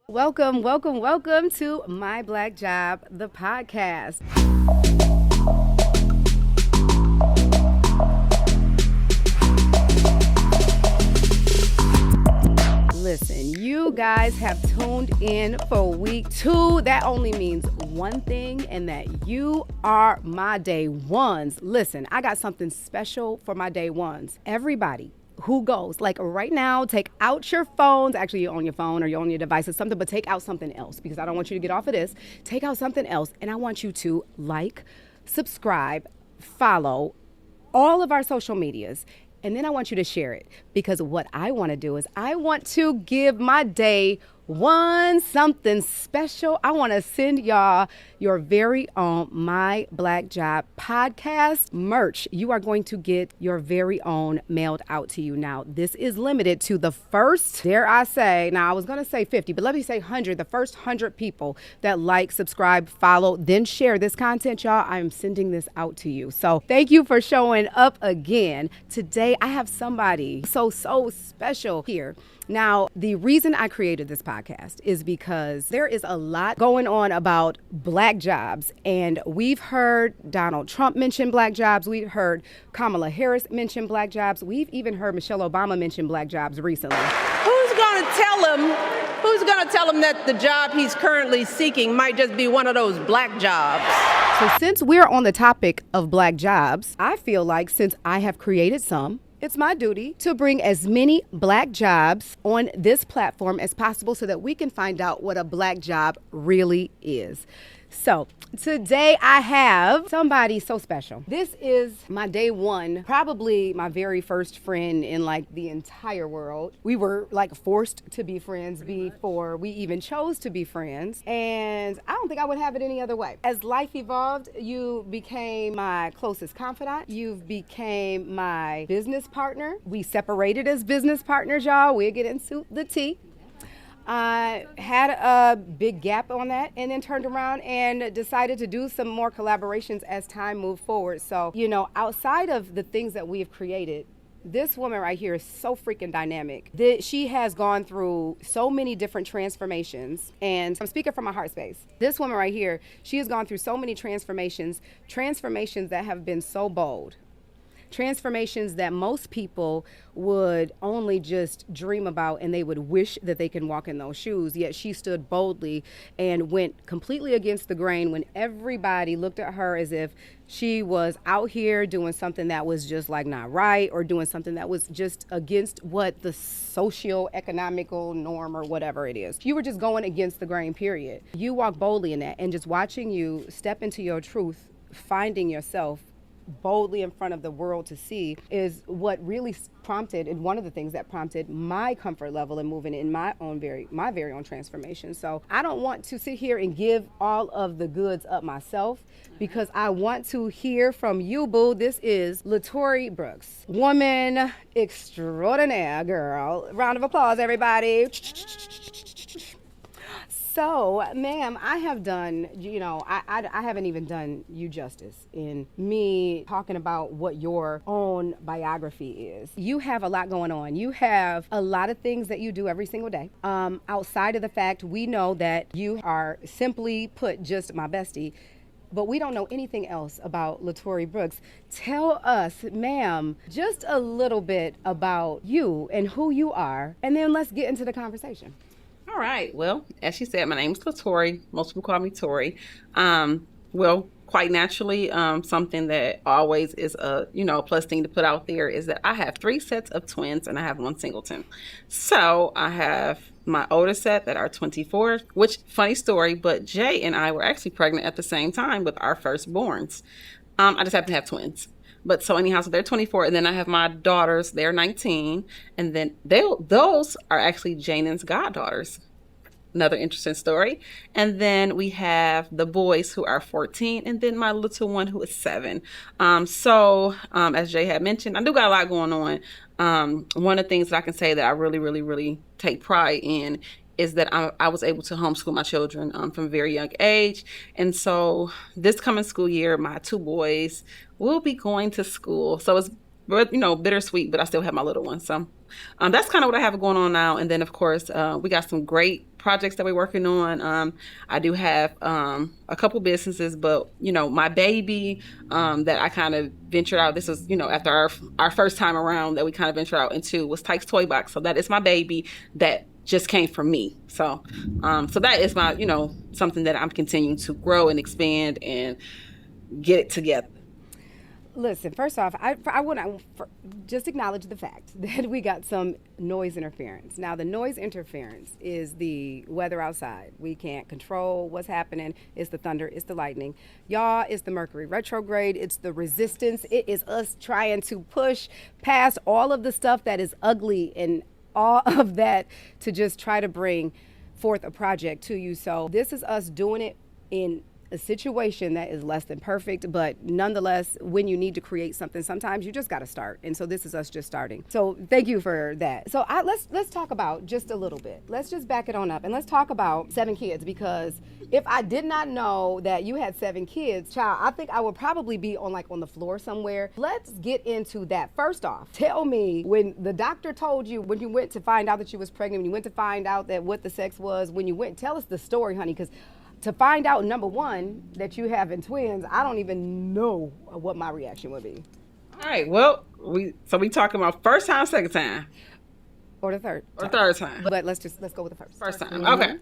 Welcome, welcome, welcome to My Black Job, the podcast. Listen, you guys have tuned in for week 2. That only means one thing, and that you are my day ones. Listen, I got something special for my day ones. Everybody who goes, like right now, take out your phones. Actually, you're on your phone or you're on your device or something, but take out something else because I don't want you to get off of this. Take out something else, and I want you to like, subscribe, follow all of our social medias. And then I want you to share it because what I want to do is I want to give my day one something special. I want to send y'all your very own My Black Job podcast merch. You are going to get your very own mailed out to you. Now, this is limited to the first, dare I say, now I was going to say 50, but let me say 100, the first 100 people that like, subscribe, follow, then share this content, y'all. I'm sending this out to you. So thank you for showing up again. Today, I have somebody so special here. Now, the reason I created this podcast is because there is a lot going on about black jobs, and we've heard Donald Trump mention black jobs. We've heard Kamala Harris mention black jobs. We've even heard Michelle Obama mention black jobs recently. Who's going to tell him that the job he's currently seeking might just be one of those black jobs? So since we're on the topic of black jobs, I feel like since I have created some, it's my duty to bring as many black jobs on this platform as possible so that we can find out what a black job really is. So today I have somebody so special. This is my day one, probably my very first friend in like the entire world. We were like forced to be friends before we even chose to be friends. And I don't think I would have it any other way. As life evolved, you became my closest confidant. You've became my business partner. We separated as business partners, y'all. We'll get into the tea. I had a big gap on that and then turned around and decided to do some more collaborations as time moved forward. So, outside of the things that we have created, this woman right here is so freaking dynamic. She has gone through so many different transformations, and I'm speaking from my heart space. This woman right here, she has gone through so many transformations that have been so bold. Transformations that most people would only just dream about, and they would wish that they can walk in those shoes. Yet she stood boldly and went completely against the grain when everybody looked at her as if she was out here doing something that was just like not right, or doing something that was just against what the socio-economical norm or whatever it is. You were just going against the grain, period. You walk boldly in that, and just watching you step into your truth, finding yourself boldly in front of the world to see, is what really prompted, and one of the things that prompted my comfort level in moving in my very own transformation. So I don't want to sit here and give all of the goods up myself, because I want to hear from you, boo. This is Latory Brooks, woman extraordinaire, girl. Round of applause, everybody. So, ma'am, I have done, I haven't even done you justice in me talking about what your own biography is. You have a lot going on. You have a lot of things that you do every single day. Outside of the fact, we know that you are, simply put, just my bestie, but we don't know anything else about Latory Brooks. Tell us, ma'am, just a little bit about you and who you are, and then let's get into the conversation. All right. Well, as she said, my name is Letory. Most people call me Tory. Quite naturally, something that always is a plus thing to put out there is that I have 3 sets of twins and I have 1 singleton. So I have my older set that are 24, which, funny story, but Jay and I were actually pregnant at the same time with our firstborns. I just happen to have twins. But so anyhow, so they're 24, and then I have my daughters, they're 19, and then those are actually Janen's goddaughters. Another interesting story. And then we have the boys who are 14, and then my little one who is 7. As Jay had mentioned, I do got a lot going on. One of the things that I can say that I really, really, really take pride in is that I was able to homeschool my children from a very young age. And so this coming school year, my 2 boys will be going to school. So it's but bittersweet, but I still have my little one. So that's kind of what I have going on now. And then of course, we got some great projects that we're working on. I do have a couple businesses, but my baby that I kind of ventured out. This is after our first time around that we kind of ventured out into was Tyke's Toy Box. So that is my baby that just came from me. So so that is my something that I'm continuing to grow and expand and get it together. Listen, first off, I want to just acknowledge the fact that we got some noise interference. Now, the noise interference is the weather outside. We can't control what's happening. It's the thunder. It's the lightning. Y'all, it's the Mercury retrograde. It's the resistance. It is us trying to push past all of the stuff that is ugly and all of that to just try to bring forth a project to you. So this is us doing it in a situation that is less than perfect, but nonetheless, when you need to create something, sometimes you just got to start. And so this is us just starting. So thank you for that. So let's talk about just a little bit. Let's just back it on up and let's talk about 7 kids, because if I did not know that you had 7 kids, child, I think I would probably be on the floor somewhere. Let's get into that. First off, tell me, when the doctor told you, when you went to find out that you was pregnant, when you went to find out that what the sex was, when you went, tell us the story, honey, because to find out, number one, that you having twins, I don't even know what my reaction would be. All right. Well, we talking about first time, second time, or the third, or third time. But let's go with the first. First time. Mm-hmm. Okay.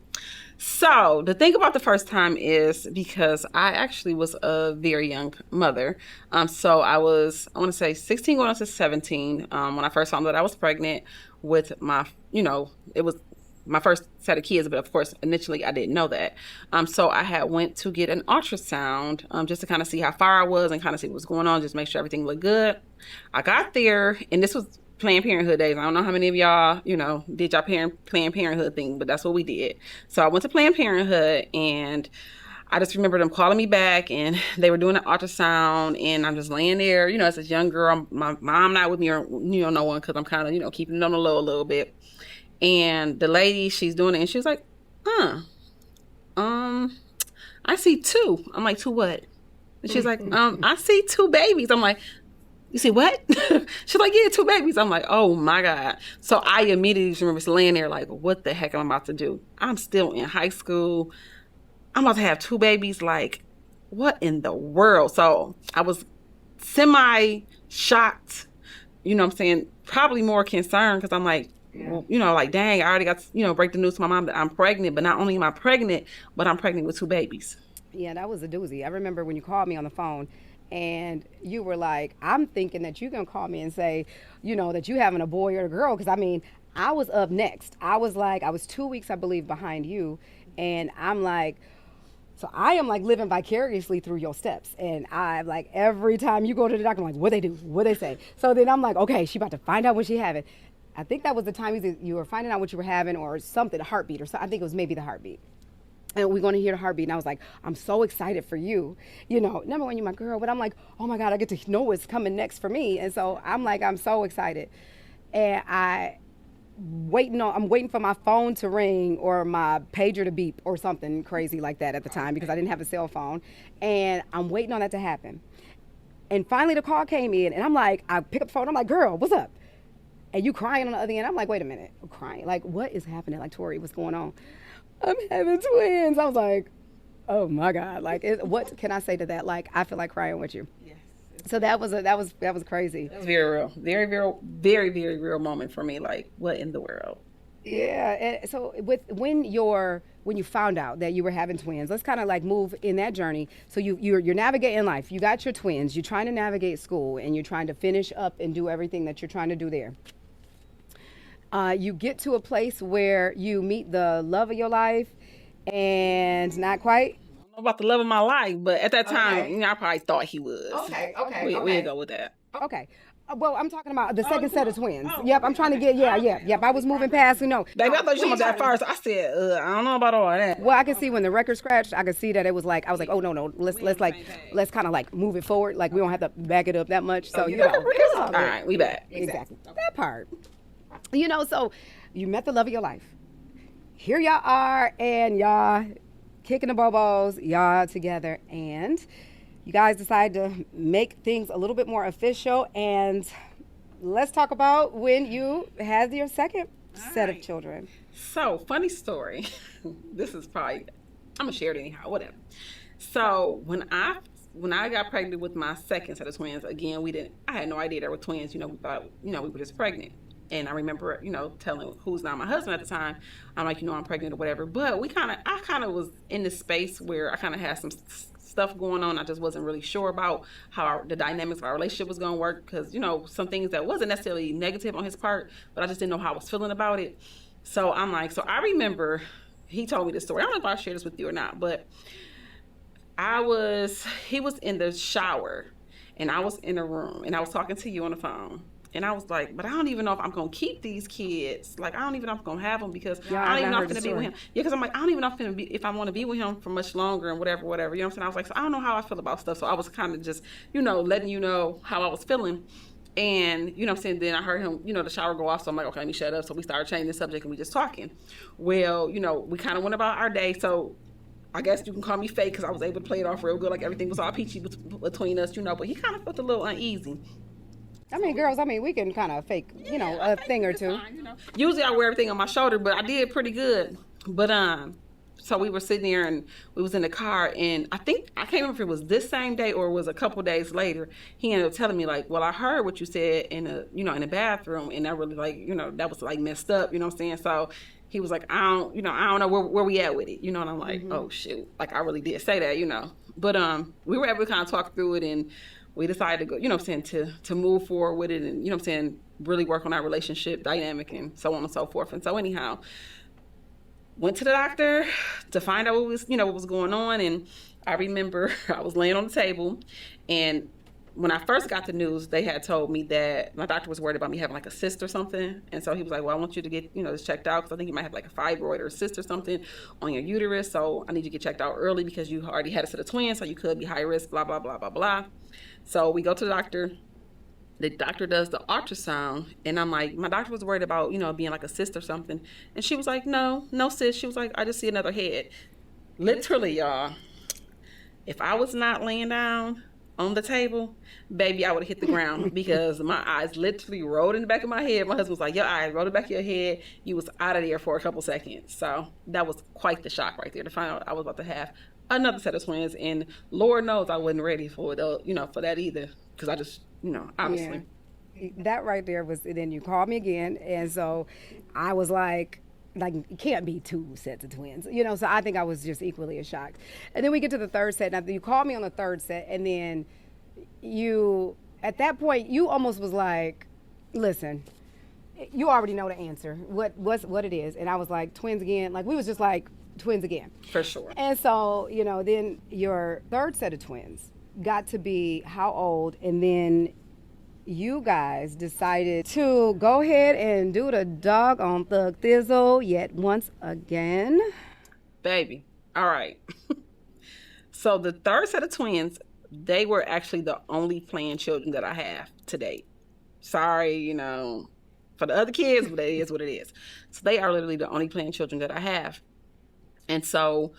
So the thing about the first time is because I actually was a very young mother. So I want to say 16 going on to 17 when I first found out I was pregnant with my, it was my first set of kids, but of course, initially I didn't know that. So I had went to get an ultrasound just to kind of see how far I was and kind of see what was going on, just make sure everything looked good. I got there, and this was Planned Parenthood days. I don't know how many of y'all, did y'all Planned Parenthood thing, but that's what we did. So I went to Planned Parenthood, and I just remember them calling me back, and they were doing an ultrasound, and I'm just laying there, as a young girl. My mom not with me, or no one, because I'm kind of keeping it on the low a little bit. And the lady, she's doing it, and she was like, I see 2. I'm like, 2 what? And she's like, I see 2 babies. I'm like, you see what? She's like, yeah, 2 babies. I'm like, oh my God. So I immediately just remember laying there like, what the heck am I about to do? I'm still in high school. I'm about to have 2 babies. Like, what in the world? So I was semi-shocked, what I'm saying? Probably more concerned, because I'm like, like, dang, I already got to, break the news to my mom that I'm pregnant. But not only am I pregnant, but I'm pregnant with 2 babies. Yeah, that was a doozy. I remember when you called me on the phone and you were like, I'm thinking that you're going to call me and say, that you having a boy or a girl. Because, I was up next. I was 2 weeks, I believe, behind you. And I'm like, so I am living vicariously through your steps. And I every time you go to the doctor, I'm like, what they do? What they say? So then I'm like, okay, she about to find out what she having. I think that was the time you were finding out what you were having, or something, a heartbeat, or something. I think it was maybe the heartbeat. And we're going to hear the heartbeat. And I was like, I'm so excited for you. Number one, you're my girl. But I'm like, oh my God, I get to know what's coming next for me. And so I'm so excited. And I'm waiting for my phone to ring or my pager to beep or something crazy like that at the time, because I didn't have a cell phone. And I'm waiting on that to happen. And finally the call came in, and I'm like, I pick up the phone. I'm like, girl, what's up? And you crying on the other end. I'm like, wait a minute. I'm crying. Like, what is happening? Like, Tory, what's going on? I'm having twins. I was like, oh my God. Like, what can I say to that? Like, I feel like crying with you. Yes. So that was crazy. That was very real. Very, very, very, very real moment for me. Like, what in the world? Yeah. And so when you found out that you were having twins, let's kind of move in that journey. So you're navigating life. You got your twins. You're trying to navigate school, and you're trying to finish up and do everything that you're trying to do there. You get to a place where you meet the love of your life, and not quite. I don't know about the love of my life, but at that time, I probably thought he was. Okay. We'll go with that. Okay. Well, I'm talking about the second set of twins. Yep, I'm trying to get, yep. I was moving past, Baby, I thought you were that first. I said, I don't know about all that. Well, I could see when the record scratched, I could see that it was I was like, oh, no, let's kind of move it forward. We don't have to back it up that much. So, all right, we back. Exactly. That part. So you met the love of your life. Here y'all are, and y'all kicking the bobos, y'all together, and you guys decide to make things a little bit more official, and let's talk about when you had your second set of right. children. So, funny story. This is probably, I'm gonna share it anyhow, whatever. So when I got pregnant with my second set of twins, again, I had no idea they were twins. We thought, we were just pregnant. And I remember, telling who's now my husband at the time, I'm like, I'm pregnant or whatever. But I kind of was in this space where I kind of had some stuff going on. I just wasn't really sure about how the dynamics of our relationship was going to work. Because, some things that wasn't necessarily negative on his part, but I just didn't know how I was feeling about it. So I'm like, I remember he told me this story. I don't know if I'll share this with you or not, but he was in the shower and I was in a room and I was talking to you on the phone. And I was like, but I don't even know if I'm going to keep these kids. Like, I don't even know if I'm going to have them because I don't even know if I'm going to be with him. Yeah, because I'm like, I don't even know if I want to be with him for much longer and whatever. You know what I'm saying? I was like, so I don't know how I feel about stuff. So I was kind of just, letting you know how I was feeling. And, you know what I'm saying, then I heard him, the shower go off. So I'm like, okay, let me shut up. So we started changing the subject and we just talking. Well, we kind of went about our day. So I guess you can call me fake because I was able to play it off real good. Like everything was all peachy between us, but he kind of felt a little uneasy. I mean, girls, we can kind of fake, a thing or two. Fine, Usually I wear everything on my shoulder, but I did pretty good. But, so we were sitting there and we was in the car and I can't remember if it was this same day or it was a couple days later. He ended up telling me like, well, I heard what you said in the bathroom and that really like, that was like messed up, you know what I'm saying? So he was like, I don't know where we at with it, and I'm like, oh shoot, like I really did say that, But we were able to kind of talk through it and we decided to go, you know what I'm saying, to move forward with it and, you know what I'm saying, really work on our relationship dynamic and so on and so forth. And so anyhow, went to the doctor to find out what was going on. And I remember I was laying on the table and when I first got the news, they had told me that my doctor was worried about me having like a cyst or something. And so he was like, well, I want you to get, this checked out because I think you might have like a fibroid or a cyst or something on your uterus. So I need you to get checked out early because you already had a set of twins. So you could be high risk, blah, blah, blah, blah, blah. So we go to the doctor. The doctor does the ultrasound. And I'm like, my doctor was worried about, being like a cyst or something. And she was like, no cyst. She was like, I just see another head. Literally, y'all, if I was not laying down on the table, baby, I would have hit the ground because my eyes literally rolled in the back of my head. My husband was like, your eyes rolled in the back of your head. You was out of there for a couple seconds. So that was quite the shock right there to find out I was about to have another set of twins. And Lord knows I wasn't ready for it, for that either. Because I just, obviously. Yeah. That right there was, then you called me again. And so I was like, it can't be two sets of twins, so I think I was just equally as shocked. And then we get to the third set. Now, you called me on the third set, and then at that point, you almost was like, listen, you already know the answer, what it is. And I was like, twins again. Like, we was just like, twins again. For sure. And so, then your third set of twins got to be how old? And then you guys decided to go ahead and do the dog on Thug Thizzle yet once again. Baby. All right. So the third set of twins, they were actually the only planned children that I have to date. Sorry, for the other kids, but it is what it is. So they are literally the only planned children that I have. And so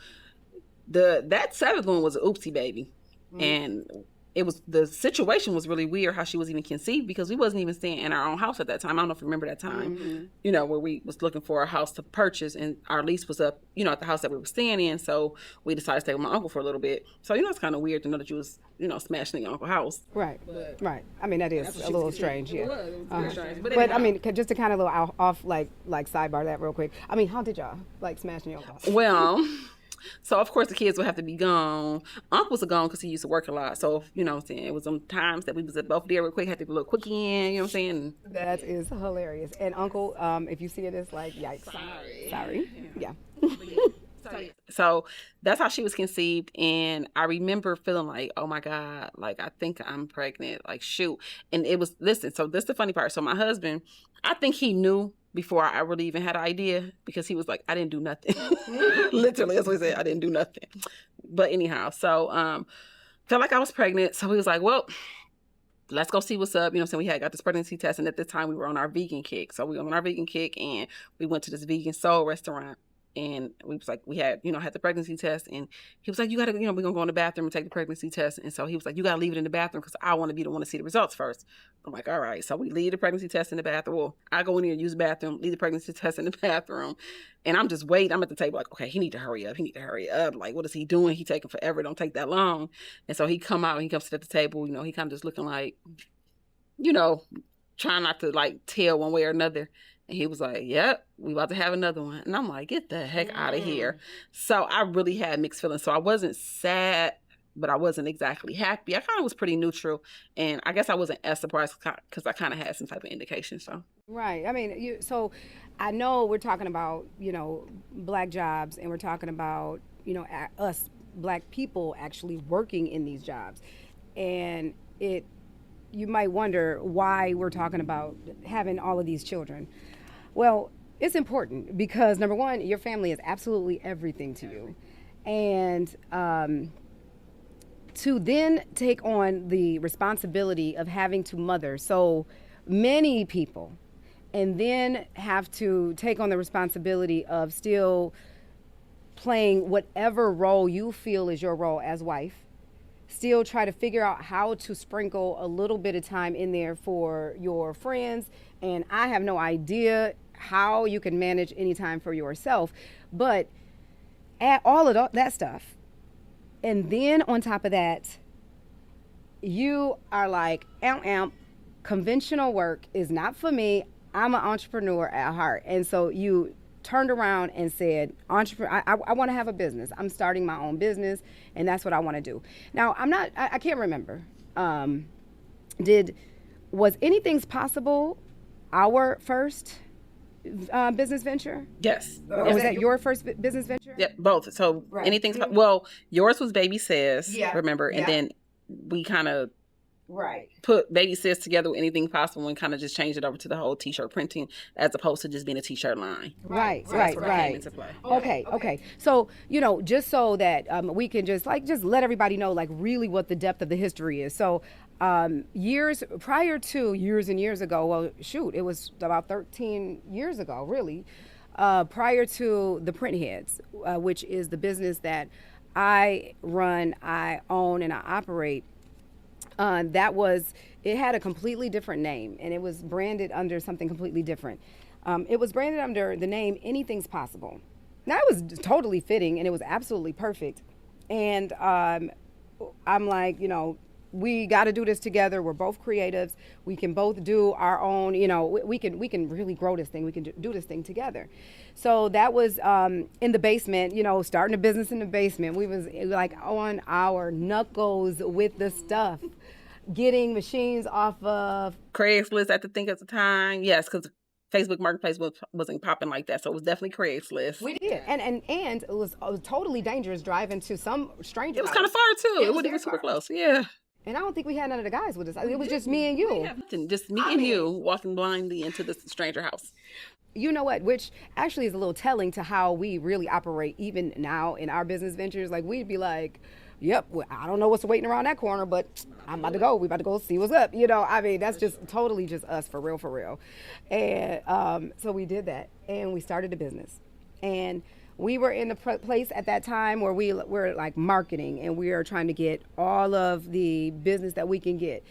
that seventh one was an oopsie baby. Mm-hmm. And the situation was really weird how she was even conceived because we wasn't even staying in our own house at that time. I don't know if you remember that time, where we was looking for a house to purchase and our lease was up, at the house that we were staying in. So we decided to stay with my uncle for a little bit. So, it's kind of weird to know that you was, smashing your uncle's house. Right. Right. I mean, that is a little strange. Yeah. It was strange. But I mean, just to kind of little off, like sidebar that real quick. I mean, how did y'all like smashing your uncle's house? Well, so, of course, the kids would have to be gone. Uncle was gone because he used to work a lot. So, what I'm saying, it was some times that we was both there real quick, had to do a little quickie in, you know what I'm saying? That is hilarious. And Uncle, if you see it, it's like, yikes. Sorry. Yeah. So, that's how she was conceived. And I remember feeling like, oh, my God, like, I think I'm pregnant. Like, shoot. And it was, listen, so this is the funny part. So, my husband, I think he knew before I really even had an idea because he was like, I didn't do nothing. Literally, that's what he said. I didn't do nothing. But anyhow, so felt like I was pregnant. So he was like, well, let's go see what's up. So we had got this pregnancy test. And at this time we were on our vegan kick. So we were on our vegan kick and we went to this vegan soul restaurant. and we was like, we had, had the pregnancy test, and he was like, you got to, we're going to go in the bathroom and take the pregnancy test. And so he was like, you got to leave it in the bathroom because I want to be the one to see the results first. I'm like, all right. So we leave the pregnancy test in the bathroom. Well, I go in there and use the bathroom, leave the pregnancy test in the bathroom. And I'm just waiting. I'm at the table like, okay, he need to hurry up. He need to hurry up. Like, what is he doing? He taking forever. Don't take that long. And so he come out and he comes sit at the table. He kind of just looking like, trying not to like tell one way or another. And he was like, yep, we about to have another one. And I'm like, get the heck out of here. So I really had mixed feelings. So I wasn't sad, but I wasn't exactly happy. I kind of was pretty neutral. And I guess I wasn't as surprised because I kind of had some type of indication. So. Right. I mean, so I know we're talking about, Black jobs, and we're talking about, us Black people actually working in these jobs. And you might wonder why we're talking about having all of these children. Well, it's important because, number one, your family is absolutely everything to you. And to then take on the responsibility of having to mother so many people, and then have to take on the responsibility of still playing whatever role you feel is your role as wife, still try to figure out how to sprinkle a little bit of time in there for your friends. And I have no idea how you can manage any time for yourself, but add all of that stuff. And then on top of that, you are like, conventional work is not for me. I'm an entrepreneur at heart. And so you turned around and said, I want to have a business. I'm starting my own business, and that's what I want to do. Now, I can't remember. Was Anything's Possible our first business venture? Yes. Was that your first business venture? Yep, both. So right. Anything's, well, yours was Baby Says, remember? And yeah. then we kind of right. put Baby Says together with Anything Possible and kind of just changed it over to the whole t-shirt printing as opposed to just being a t-shirt line. Right. Came into play. Okay. So, just so that we can just let everybody know like really what the depth of the history is. So years and years ago, well, shoot, it was about 13 years ago, really, prior to the Print Heads, which is the business that I run, I own, and I operate. It had a completely different name, and it was branded under something completely different. It was branded under the name Anything's Possible. Now, it was totally fitting, and it was absolutely perfect. And I'm like, we got to do this together. We're both creatives. We can both do our own, we can really grow this thing. We can do this thing together. So that was in the basement, starting a business in the basement. We was like on our knuckles with the stuff, getting machines off of Craigslist at the time. Yes, because Facebook Marketplace wasn't popping like that. So it was definitely Craigslist. We did. And it was totally dangerous driving to some stranger. It was kind of far too. It wasn't even super close. Yeah. And I don't think we had none of the guys with us. It was just me and you. Just me and you walking blindly into this stranger house. You know what? Which actually is a little telling to how we really operate even now in our business ventures. Like, we'd be like, yep, well, I don't know what's waiting around that corner, but I'm about to go. We about to go see what's up. That's just totally just us for real. And so we did that, and we started a business. And we were in the place at that time where we were like marketing, and we are trying to get all of the business that we can get.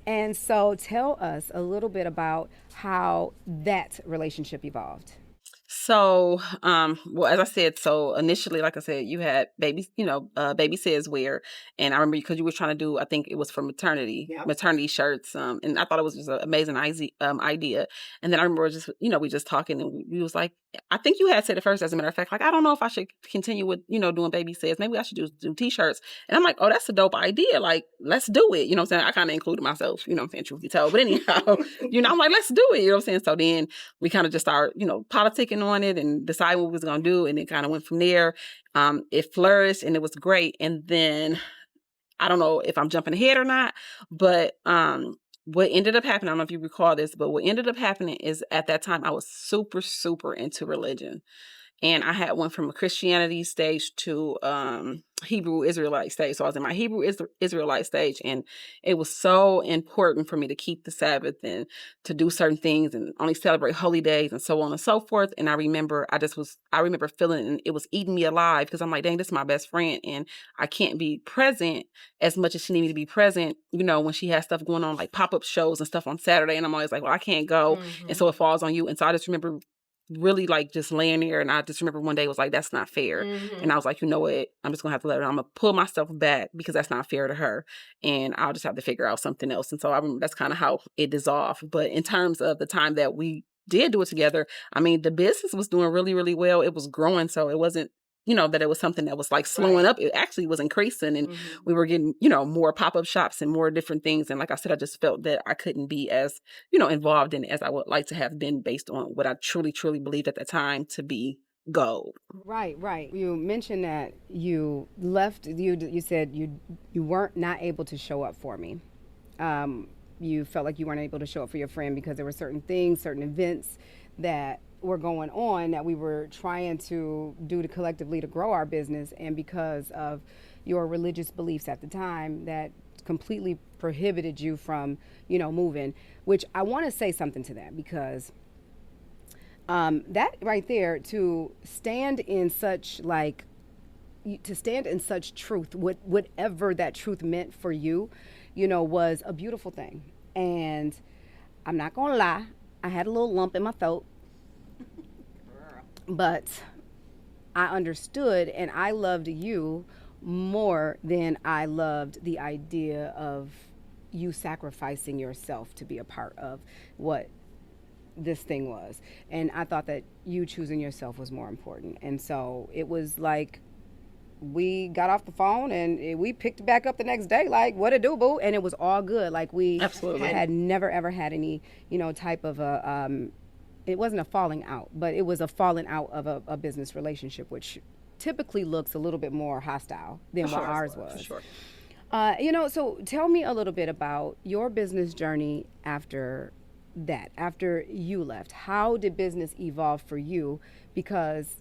And so tell us a little bit about how that relationship evolved. So, well, as I said, so initially, like I said, you had Baby Says Wear. And I remember because you were trying to do, I think it was for maternity shirts. And I thought it was just an amazing idea. And then I remember we just talking, and we was like, I think you had said it first, as a matter of fact, like, I don't know if I should continue with, doing Baby Says. Maybe I should do t-shirts. And I'm like, oh, that's a dope idea. Like, let's do it. You know what I'm saying? I kind of included myself, truth be told. But anyhow, I'm like, let's do it. You know what I'm saying? So then we kind of just started, politicking on it and decide what we was going to do. And it kind of went from there. It flourished and it was great. And then I don't know if I'm jumping ahead or not, but what ended up happening, I don't know if you recall this, but what ended up happening is at that time I was super, super into religion. And I had went from a Christianity stage to Hebrew Israelite stage. So I was in my Hebrew Israelite stage, and it was so important for me to keep the Sabbath and to do certain things and only celebrate holy days and so on and so forth. And I remember feeling, and it was eating me alive, because I'm like, dang, this is my best friend, and I can't be present as much as she needed me to be present, when she has stuff going on, like pop-up shows and stuff on Saturday. And I'm always like, well, I can't go. And so it falls on you. And so I just remember really like just laying there, and I just remember one day it was like, that's not fair. And I was like, you know what, I'm just gonna have to I'm gonna pull myself back, because that's not fair to her, and I'll just have to figure out something else. And so I remember that's kind of how it dissolved. But in terms of the time that we did do it together, I mean, the business was doing really, really well. It was growing, so it wasn't that it was something that was like slowing up. It actually was increasing, and we were getting more pop-up shops and more different things. And like I said, I just felt that I couldn't be as involved in it as I would like to have been, based on what I truly, truly believed at the time to be gold. Right, right. You mentioned that you left. You said you weren't not able to show up for me. You felt like you weren't able to show up for your friend because there were certain things, certain events that were going on that we were trying to do to collectively to grow our business, and because of your religious beliefs at the time, that completely prohibited you from moving. Which I want to say something to that, because that right there, to stand in such truth, whatever that truth meant for you, was a beautiful thing. And I'm not gonna lie, I had a little lump in my throat, but I understood, and I loved you more than I loved the idea of you sacrificing yourself to be a part of what this thing was. And I thought that you choosing yourself was more important. And so it was like, we got off the phone and we picked it back up the next day, like, what it do, boo? And it was all good. Like, we Absolutely had never ever had any type of a it wasn't a falling out, but it was a falling out of a business relationship, which typically looks a little bit more hostile than what ours was. For sure. So tell me a little bit about your business journey after that, after you left. How did business evolve for you? Because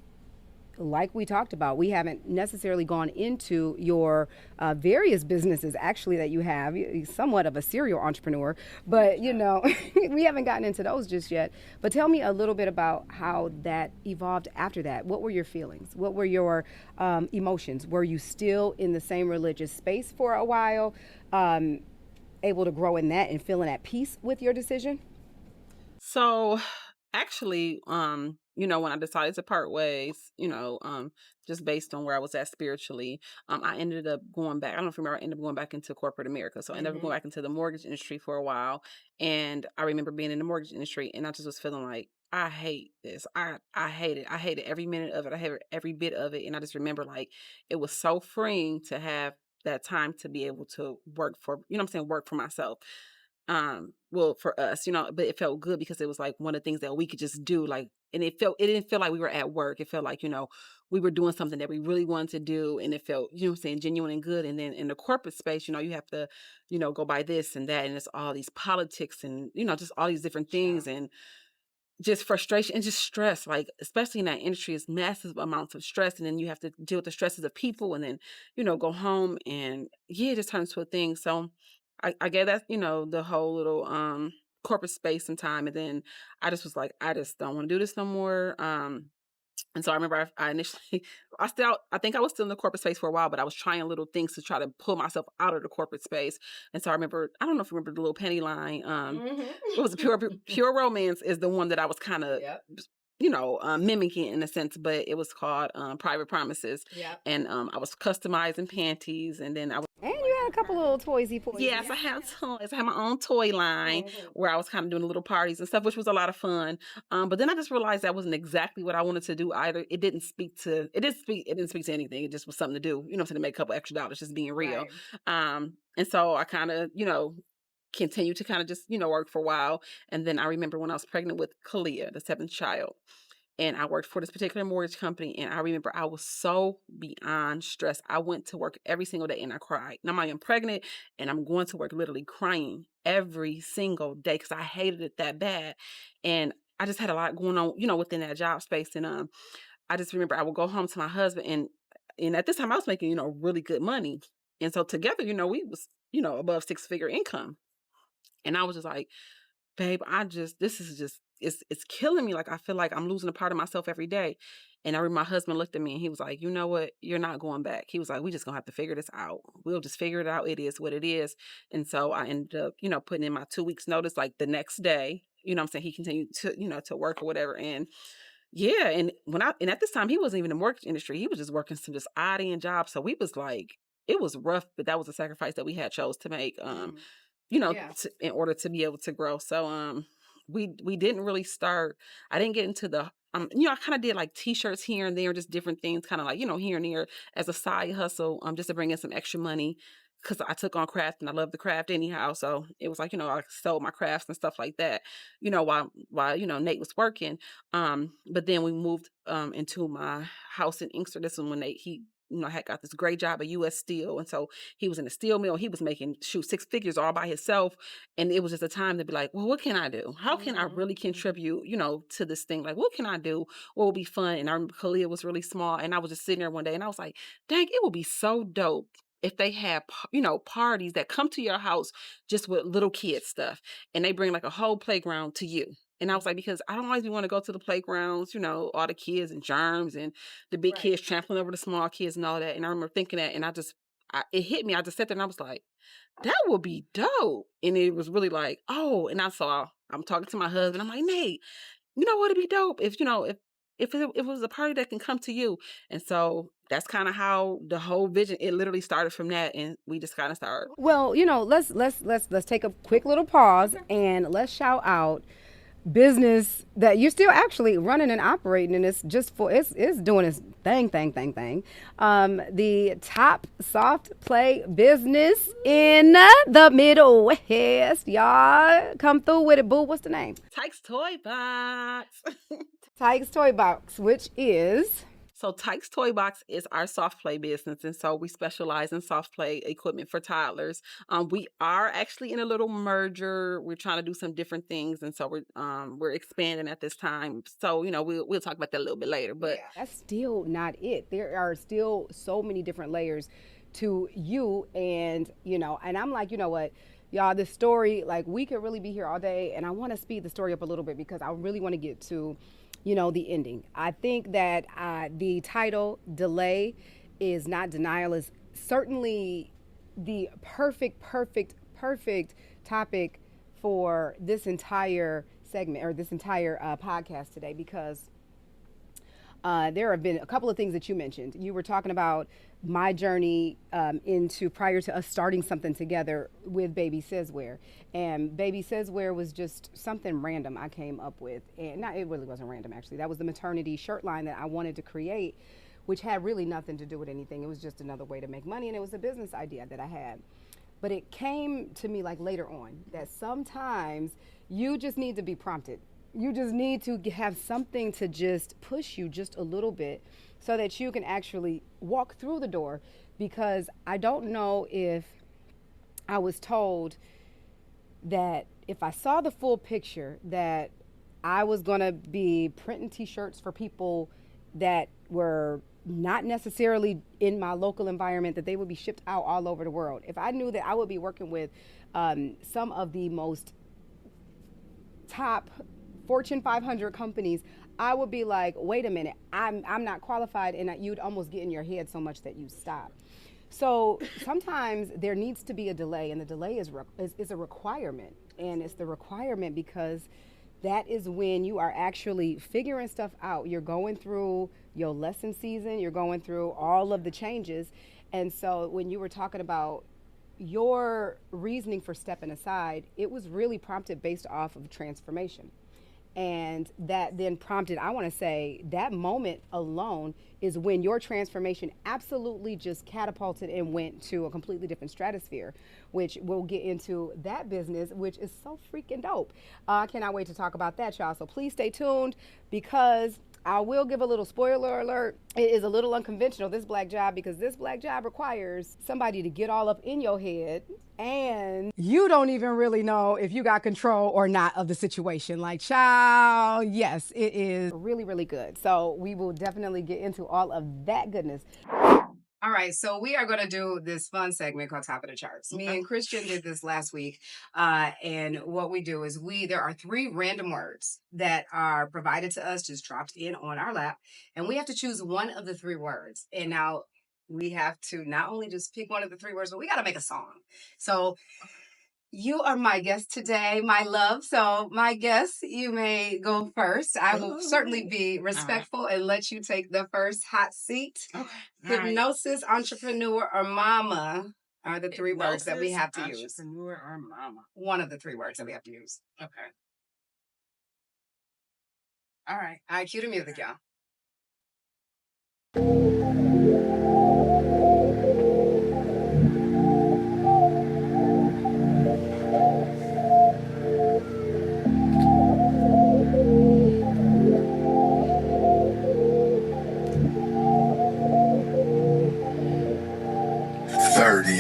like we talked about, we haven't necessarily gone into your various businesses actually that you have. You're somewhat of a serial entrepreneur, but we haven't gotten into those just yet. But tell me a little bit about how that evolved after that. What were your feelings? What were your emotions? Were you still in the same religious space for a while, able to grow in that and feeling at peace with your decision? So actually, when I decided to part ways, just based on where I was at spiritually, I ended up going back. I don't know if you remember, I ended up going back into corporate America. So I ended up going back into the mortgage industry for a while. And I remember being in the mortgage industry, and I just was feeling like, I hate this. I hate it. I hated every minute of it. I hated every bit of it. And I just remember, like, it was so freeing to have that time to be able to work for, work for myself. Well, for us, but it felt good because it was like one of the things that we could just do, like, and it didn't feel like we were at work. It felt like, we were doing something that we really wanted to do, and it felt, genuine and good. And then in the corporate space, you have to, go by this and that, and it's all these politics and, just all these different things, and just frustration and just stress, like, especially in that industry, it's massive amounts of stress. And then you have to deal with the stresses of people, and then, go home, and yeah, it just turns to a thing. So I gave that, the whole little corporate space and time. And then I just was like, I just don't want to do this no more. And so I remember I initially, I think I was still in the corporate space for a while, but I was trying little things to try to pull myself out of the corporate space. And so I remember, I don't know if you remember the little penny line. It was Pure Romance is the one that I was kind of, mimicking in a sense, but it was called Private Promises. And I was customizing panties, and then I was. And you had a couple little toysy poys. Yes, I have toys. I have my own toy line where I was kind of doing little parties and stuff, which was a lot of fun. But then I just realized that wasn't exactly what I wanted to do either. It didn't speak to anything. It just was something to do, to make a couple extra dollars, just being real. Right. And so I kind of, continued to kind of just, work for a while. And then I remember when I was pregnant with Kalia, the seventh child. And I worked for this particular mortgage company. And I remember I was so beyond stressed. I went to work every single day and I cried. Now I'm pregnant and I'm going to work literally crying every single day because I hated it that bad. And I just had a lot going on, within that job space. And I just remember I would go home to my husband, and at this time I was making, really good money. And so together, we was, above six-figure income. And I was just like, babe, this is just, it's killing me. Like, I feel like I'm losing a part of myself every day. And I remember my husband looked at me and he was like, you know what? You're not going back. He was like, we just gonna have to figure this out. We'll just figure it out. It is what it is. And so I ended up, putting in my 2 weeks notice, like the next day, what I'm saying? He continued to, to work or whatever. And yeah. And at this time, he wasn't even in the mortgage industry. He was just working some just odd end jobs. So we was like, it was rough, but that was a sacrifice that we had chose to make. Yeah. In order to be able to grow. So we didn't really start. I didn't get into the I kind of did like t-shirts here and there, just different things, kind of like, here and there as a side hustle, just to bring in some extra money, because I took on craft and I love the craft anyhow. So it was like, I sold my crafts and stuff like that, while Nate was working. But then we moved into my house in Inkster. This is when he had got this great job at U.S. Steel. And so he was in a steel mill. He was making, six figures all by himself. And it was just a time to be like, well, what can I do? How can I really contribute, to this thing? Like, what can I do? What will be fun? And I remember Khalil was really small. And I was just sitting there one day and I was like, dang, it would be so dope if they have, parties that come to your house just with little kid stuff. And they bring like a whole playground to you. And I was like, because I don't always want to go to the playgrounds, all the kids and germs and the big kids trampling over the small kids and all that. And I remember thinking that, and it hit me. I just sat there and I was like, that would be dope. And it was really like, oh, and I'm talking to my husband. I'm like, Nate, what would be dope if it was a party that can come to you. And so that's kind of how the whole vision, it literally started from that. And we just kind of started. Well, let's take a quick little pause and let's shout out business that you're still actually running and operating, and it's doing its thing. The top soft play business in the Midwest. Y'all come through with it, boo. What's the name? Tyke's Toy Box. Tyke's Toy Box, which is... So Tyke's Toy Box is our soft play business, and so we specialize in soft play equipment for toddlers. We are actually in a little merger. We're trying to do some different things, and so we're expanding at this time. So we'll talk about that a little bit later. But that's still not it. There are still so many different layers to you, and and I'm like, you know what, y'all, this story, like, we could really be here all day, and I want to speed the story up a little bit because I really want to get to the ending. I think that the title, Delay is Not Denial, is certainly the perfect topic for this entire segment, or this entire podcast today, because there have been a couple of things that you mentioned. You were talking about my journey into, prior to us starting something together with Baby Says Where. And Baby Says Where was just something random I came up with. And it really wasn't random, actually. That was the maternity shirt line that I wanted to create, which had really nothing to do with anything. It was just another way to make money, and it was a business idea that I had. But it came to me like later on that sometimes you just need to be prompted. You just need to have something to just push you just a little bit so that you can actually walk through the door. Because I don't know if I was told that if I saw the full picture, that I was gonna be printing t-shirts for people that were not necessarily in my local environment, that they would be shipped out all over the world. If I knew that I would be working with some of the most top Fortune 500 companies, I would be like, wait a minute, I'm not qualified, and you'd almost get in your head so much that you stop. So sometimes there needs to be a delay, and the delay is a requirement, and it's the requirement because that is when you are actually figuring stuff out. You're going through your lesson season, you're going through all of the changes, and so when you were talking about your reasoning for stepping aside, it was really prompted based off of transformation. And that then prompted, I want to say, that moment alone is when your transformation absolutely just catapulted and went to a completely different stratosphere, which we'll get into that business, which is so freaking dope. Cannot wait to talk about that, y'all. So please stay tuned, because I will give a little spoiler alert. It is a little unconventional, this black job, because this black job requires somebody to get all up in your head, and you don't even really know if you got control or not of the situation. Like, child, yes, it is really, really good. So we will definitely get into all of that goodness. All right, so we are going to do this fun segment called Top of the Charts. Me and Christian did this last week, and what we do is there are 3 random words that are provided to us, just dropped in on our lap, and we have to choose one of the 3 words. And now we have to not only just pick one of the 3 words, but we got to make a song. So you are my guest today, my love. So, my guest, you may go first. I will certainly be respectful and let you take the first hot seat. Okay. Hypnosis, entrepreneur, or mama are the 3 words that we have to use. Entrepreneur or mama. One of the 3 words that we have to use. Okay. All right. All right, cue the music, y'all.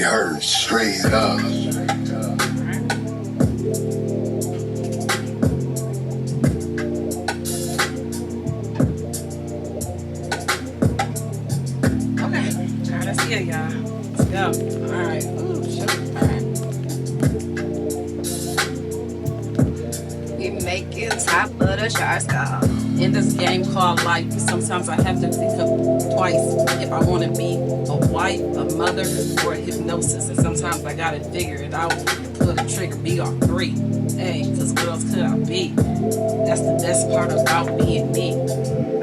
Hertz straight up. Okay. All right, let's get it, y'all. Let's go. All right. Ooh, shit. All right. We make it top of the charts, girl. In this game called life, sometimes I have to think of twice if I want to be a wife, a mother, or a hypnosis. And sometimes I gotta figure it out, pull the trigger, be on 3. Hey, because what else could I be? That's the best part about being me.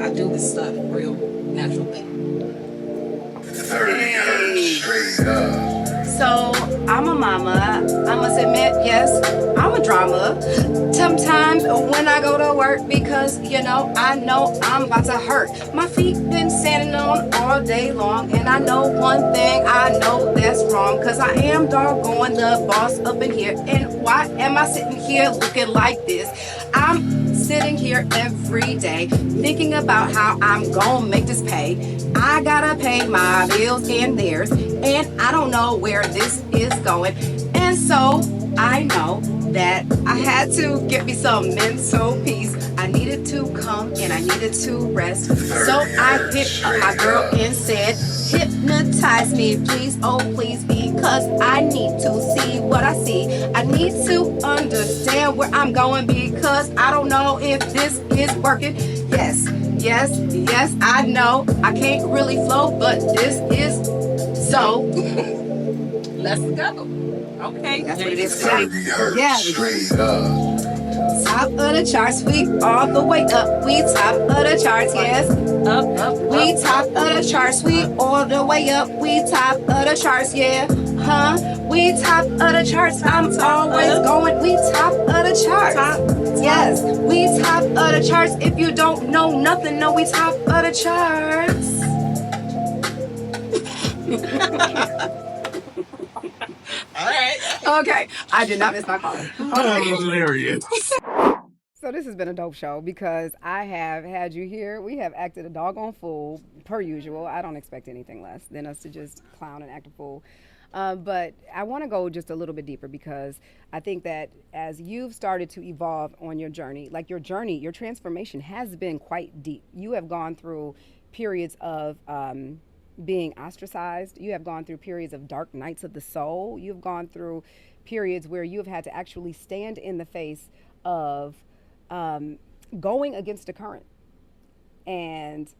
I do this stuff real naturally. 30 Hertz straight up. So, I'm a mama. I must admit, yes, I'm a drama. Sometimes when I go to work, because, I know I'm about to hurt. My feet been standing on all day long, and I know one thing, I know that's wrong, because I am doggone the boss up in here. And why am I sitting here looking like this? I'm sitting here every day thinking about how I'm gonna make this pay. I gotta pay my bills and theirs, and I don't know where this is going. And so I know that I had to get me some mental peace. I needed to come and I needed to rest. So I hit up my girl and said, hypnotize me, please, oh please, because I need to see what I see. I need to understand where I'm going, because I don't know if this is working. Yes, I know I can't really flow, but this is so. Let's go. Okay, that's what it is. 30 Hertz straight up. Top of the charts, we all the way up. We top of the charts, yes. Up. We top of the charts, we all the way up. We top of the charts, yeah. We top of the charts. I'm always going. We top of the charts. Yes, we top of the charts. If you don't know nothing, no, we top of the charts. All right. Okay, I did not miss my call. Hilarious. So this has been a dope show because I have had you here. We have acted a doggone fool, per usual. I don't expect anything less than us to just clown and act a fool. But I want to go just a little bit deeper, because I think that as you've started to evolve on your journey, your transformation has been quite deep. You have gone through periods of being ostracized. You have gone through periods of dark nights of the soul. You've gone through periods where you have had to actually stand in the face of going against the current and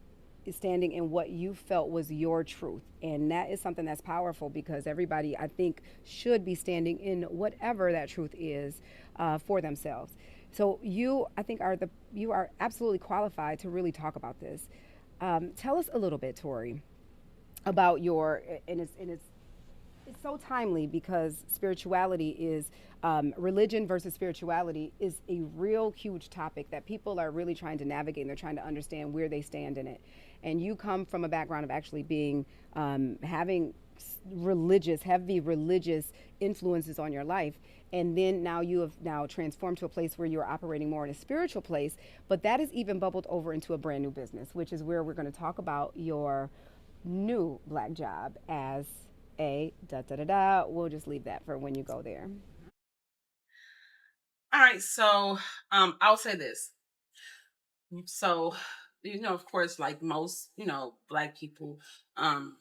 standing in what you felt was your truth. And that is something that's powerful, because everybody, I think, should be standing in whatever that truth is for themselves. So you, I think, you are absolutely qualified to really talk about this. Tell us a little bit, Tory, about your, and it's It's so timely because spirituality is religion versus spirituality is a real huge topic that people are really trying to navigate and they're trying to understand where they stand in it. And you come from a background of actually being having heavy religious influences on your life, and then now you have now transformed to a place where you're operating more in a spiritual place. But that is even bubbled over into a brand new business, which is where we're going to talk about your new black job as a da da da da. We'll just leave that for when you go there. All right, so I'll say this. So, of course, like most, black people, um,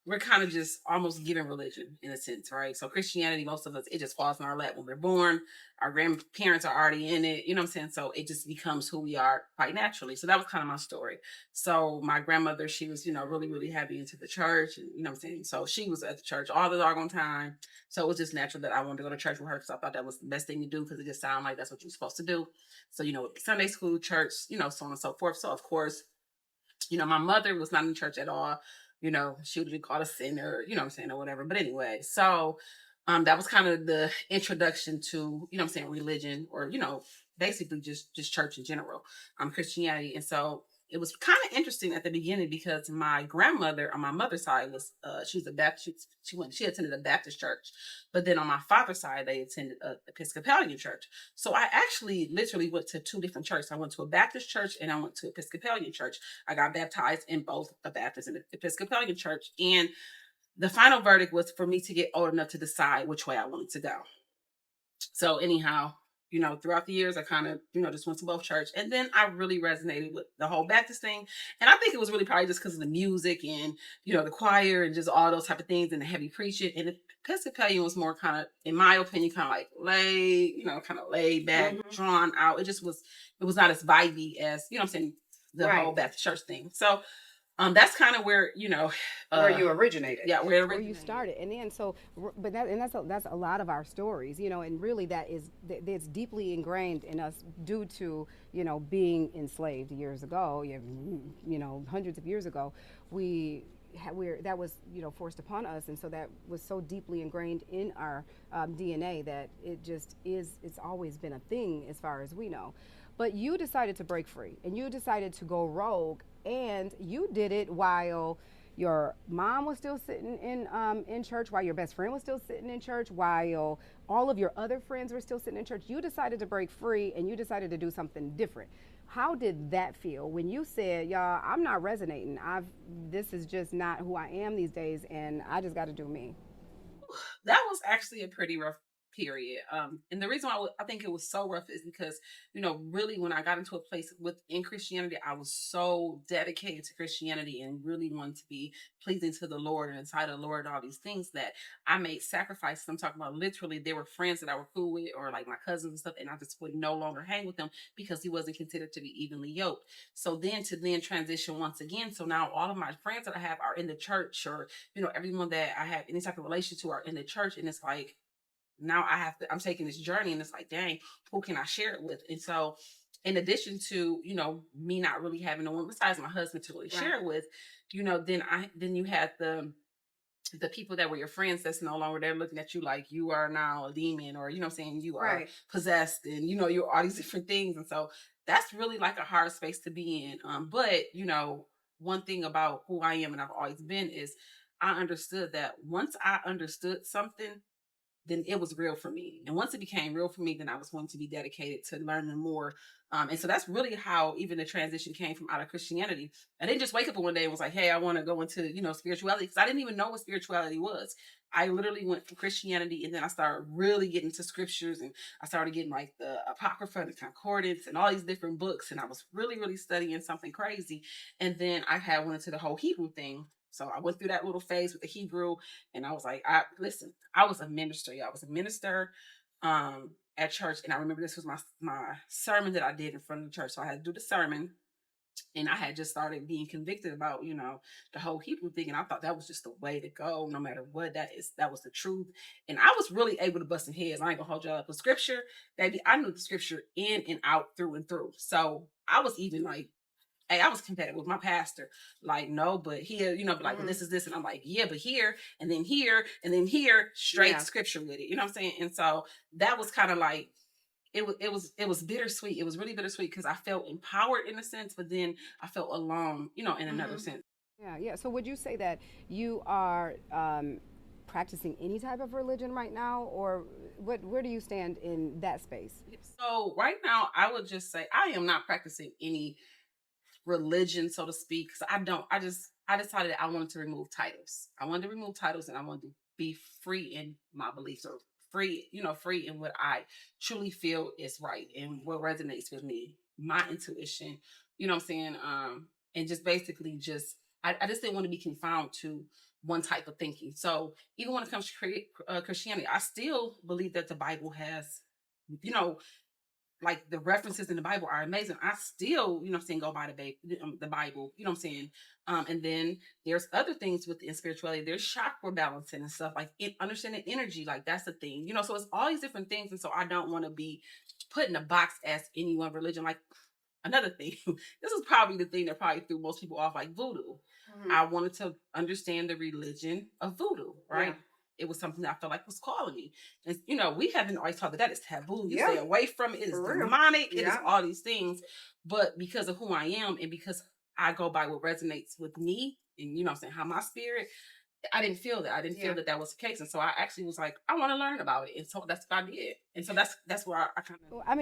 we're kind of just almost given religion in a sense, right? So Christianity, most of us, it just falls in our lap when we're born. Our grandparents are already in it, you know what I'm saying? So it just becomes who we are quite naturally. So that was kind of my story. So my grandmother, she was, really, really heavy into the church, and you know what I'm saying? So she was at the church all the doggone time. So it was just natural that I wanted to go to church with her because I thought that was the best thing to do because it just sounded like that's what you're supposed to do. So, Sunday school, church, so on and so forth. So of course, my mother was not in church at all. She would be called a sinner, you know what I'm saying, or whatever. But anyway, so that was kind of the introduction to, religion or, basically just church in general, Christianity. And so it was kind of interesting at the beginning because my grandmother on my mother's side was, she was a Baptist. She attended a Baptist church, but then on my father's side, they attended a Episcopalian church. So I actually literally went to two different churches. I went to a Baptist church and I went to Episcopalian church. I got baptized in both a Baptist and an Episcopalian church. And the final verdict was for me to get old enough to decide which way I wanted to go. So anyhow, throughout the years, I kind of, just went to both church. And then I really resonated with the whole Baptist thing. And I think it was really probably just because of the music and, the choir and just all those type of things and the heavy preaching. And the Episcopalian was more kind of, in my opinion, kind of like kind of laid back, drawn out. It was not as vibey as, I'm saying, the whole Baptist church thing. So that's kind of where, where you originated. Yeah, where you started. And then that's a lot of our stories, and really that's deeply ingrained in us due to, being enslaved years ago, hundreds of years ago. That was forced upon us, and so that was so deeply ingrained in our DNA that it's always been a thing as far as we know. But you decided to break free and you decided to go rogue, and you did it while your mom was still sitting in church, while your best friend was still sitting in church, while all of your other friends were still sitting in church. You decided to break free and you decided to do something different. How did that feel when you said, y'all, I'm not resonating. This is just not who I am these days, and I just got to do me? That was actually a pretty rough period. And the reason why I think it was so rough is because, really when I got into a place within Christianity, I was so dedicated to Christianity and really wanted to be pleasing to the Lord and inside of the Lord, all these things that I made sacrifices. I'm talking about literally, there were friends that I were cool with or like my cousins and stuff, and I just would no longer hang with them because he wasn't considered to be evenly yoked. So then to transition once again. So now all of my friends that I have are in the church, or, everyone that I have any type of relation to are in the church. And it's like, now I'm taking this journey, and it's like, dang, who can I share it with? And so in addition to, me not really having no one besides my husband to really share it with, then you had the people that were your friends that's no longer there looking at you like you are now a demon, or, you know what I'm saying, you are possessed, and, you're all these different things. And so that's really like a hard space to be in. But, one thing about who I am and I've always been is I understood that once I understood something, then it was real for me. And once it became real for me, then I was going to be dedicated to learning more. And so that's really how even the transition came from out of Christianity. I didn't just wake up one day and was like, hey, I want to go into, spirituality, because I didn't even know what spirituality was. I literally went from Christianity, and then I started really getting to scriptures, and I started getting like the Apocrypha and the Concordance and all these different books. And I was really, really studying something crazy. And then I went into the whole Hebrew thing. So I went through that little phase with the Hebrew, and I was like, I was a minister. Yeah, I was a minister at church. And I remember this was my sermon that I did in front of the church. So I had to do the sermon, and I had just started being convicted about, the whole Hebrew thing. And I thought that was just the way to go, no matter what that is. That was the truth. And I was really able to bust some heads. I ain't gonna hold y'all up with scripture. Baby, I knew the scripture in and out, through and through. So I was even like hey, I was competitive with my pastor. Like, no, but here, you know, like, well, this is this. And I'm like, yeah, but here, and then here, and then here, straight scripture with it. You know what I'm saying? And so that was kind of like, it was bittersweet. It was really bittersweet because I felt empowered in a sense, but then I felt alone, you know, in another sense. Yeah. So would you say that you are practicing any type of religion right now, or where do you stand in that space? So right now, I would just say I am not practicing any religion, so to speak, because I decided that I wanted to remove titles. I wanted to remove titles, and I wanted to be free in my beliefs, or free, you know, free in what I truly feel is right and what resonates with me, my intuition, you know what I'm saying? And just basically I just didn't want to be confined to one type of thinking. So even when it comes to Christianity, I still believe that the Bible has, you know, like the references in the Bible are amazing. I still, you know what I'm saying, go by the Bible, you know what I'm saying? And then there's other things within spirituality. There's chakra balancing and stuff, like understanding energy, like that's the thing, you know, so it's all these different things. And so I don't want to be put in a box as any one religion. Like another thing, this is probably the thing that probably threw most people off, like voodoo. I wanted to understand the religion of voodoo, right? It was something that I felt like was calling me. And, you know, we haven't always taught that is taboo. You stay away from it. It is demonic. It is all these things. But because of who I am and because I go by what resonates with me and, you know what I'm saying, how my spirit, I didn't feel that. I didn't feel that that was the case. And so I actually was like, I want to learn about it. And so that's what I did. And so that's where I kind of. I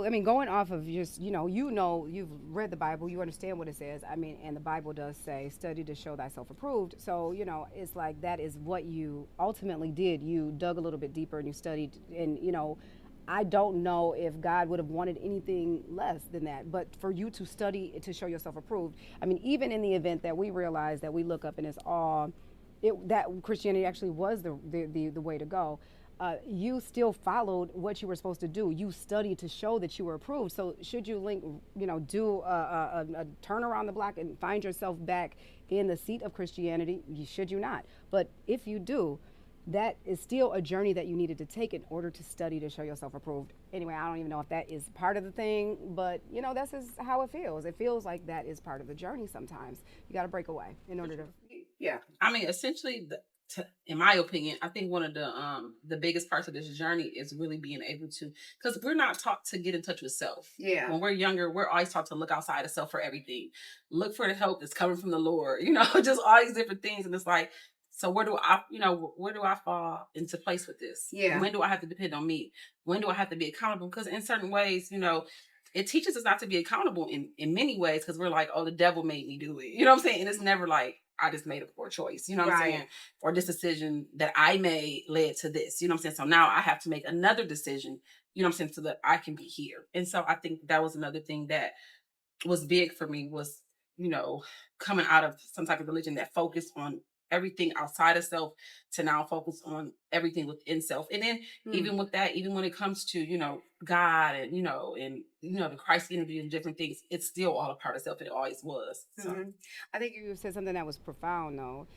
mean, going off of just, you've read the Bible, you understand what it says. I mean, and the Bible does say, study to show thyself approved. So, you know, it's like that is what you ultimately did. You dug a little bit deeper and you studied. And, you know, I don't know if God would have wanted anything less than that. But for you to study to show yourself approved, I mean, even in the event that we realize that we look up and it's all. That Christianity actually was the way to go. You still followed what you were supposed to do. You studied to show that you were approved. So should you do a turn around the block and find yourself back in the seat of Christianity, should you not? But if you do, that is still a journey that you needed to take in order to study to show yourself approved. Anyway, I don't even know if that is part of the thing, but you know, that's just how it feels. It feels like that is part of the journey sometimes. You got to break away in order to. Yeah. I mean, essentially, in my opinion, I think one of the biggest parts of this journey is really being able to, because we're not taught to get in touch with self. Yeah. When we're younger, we're always taught to look outside of self for everything. Look for the help that's coming from the Lord, you know, just all these different things. And it's like, so where do I fall into place with this? Yeah. When do I have to depend on me? When do I have to be accountable? Because in certain ways, you know, it teaches us not to be accountable in many ways, because we're like, oh, the devil made me do it. You know what I'm saying? And it's never like, I just made a poor choice. You know what I'm saying? Or this decision that I made led to this. You know what I'm saying? So now I have to make another decision, you know what I'm saying, so that I can be here. And so I think that was another thing that was big for me was, you know, coming out of some type of religion that focused on everything outside of self to now focus on everything within self. And then even with that, even when it comes to, you know, God and, you know, the Christ energy and different things, it's still all a part of self. And it always was. So. I think you said something that was profound though.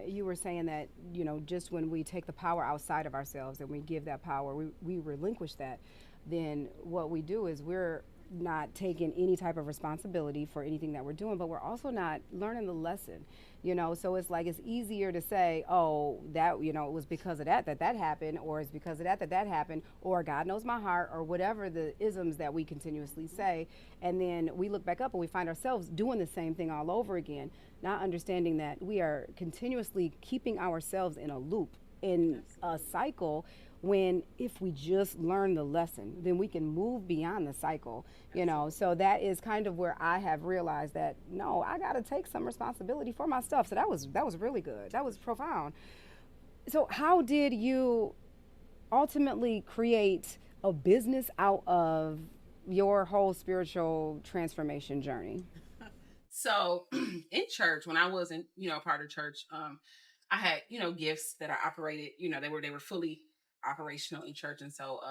You were saying that, you know, just when we take the power outside of ourselves and we give that power, we relinquish that, then what we do is we're not taking any type of responsibility for anything that we're doing, but we're also not learning the lesson, you know. So it's like it's easier to say, oh, that, you know, it was because of that happened, or it's because of that happened, or God knows my heart, or whatever the isms that we continuously say. And then we look back up and we find ourselves doing the same thing all over again, not understanding that we are continuously keeping ourselves in a loop, in a cycle, when if we just learn the lesson, then we can move beyond the cycle, you know. So that is kind of where I have realized that, no, I got to take some responsibility for my stuff. So that was really good. That was profound. So how did you ultimately create a business out of your whole spiritual transformation journey? So in church, when I wasn't, you know, part of church, I had, you know, gifts that I operated, you know, they were fully operational in church. And so,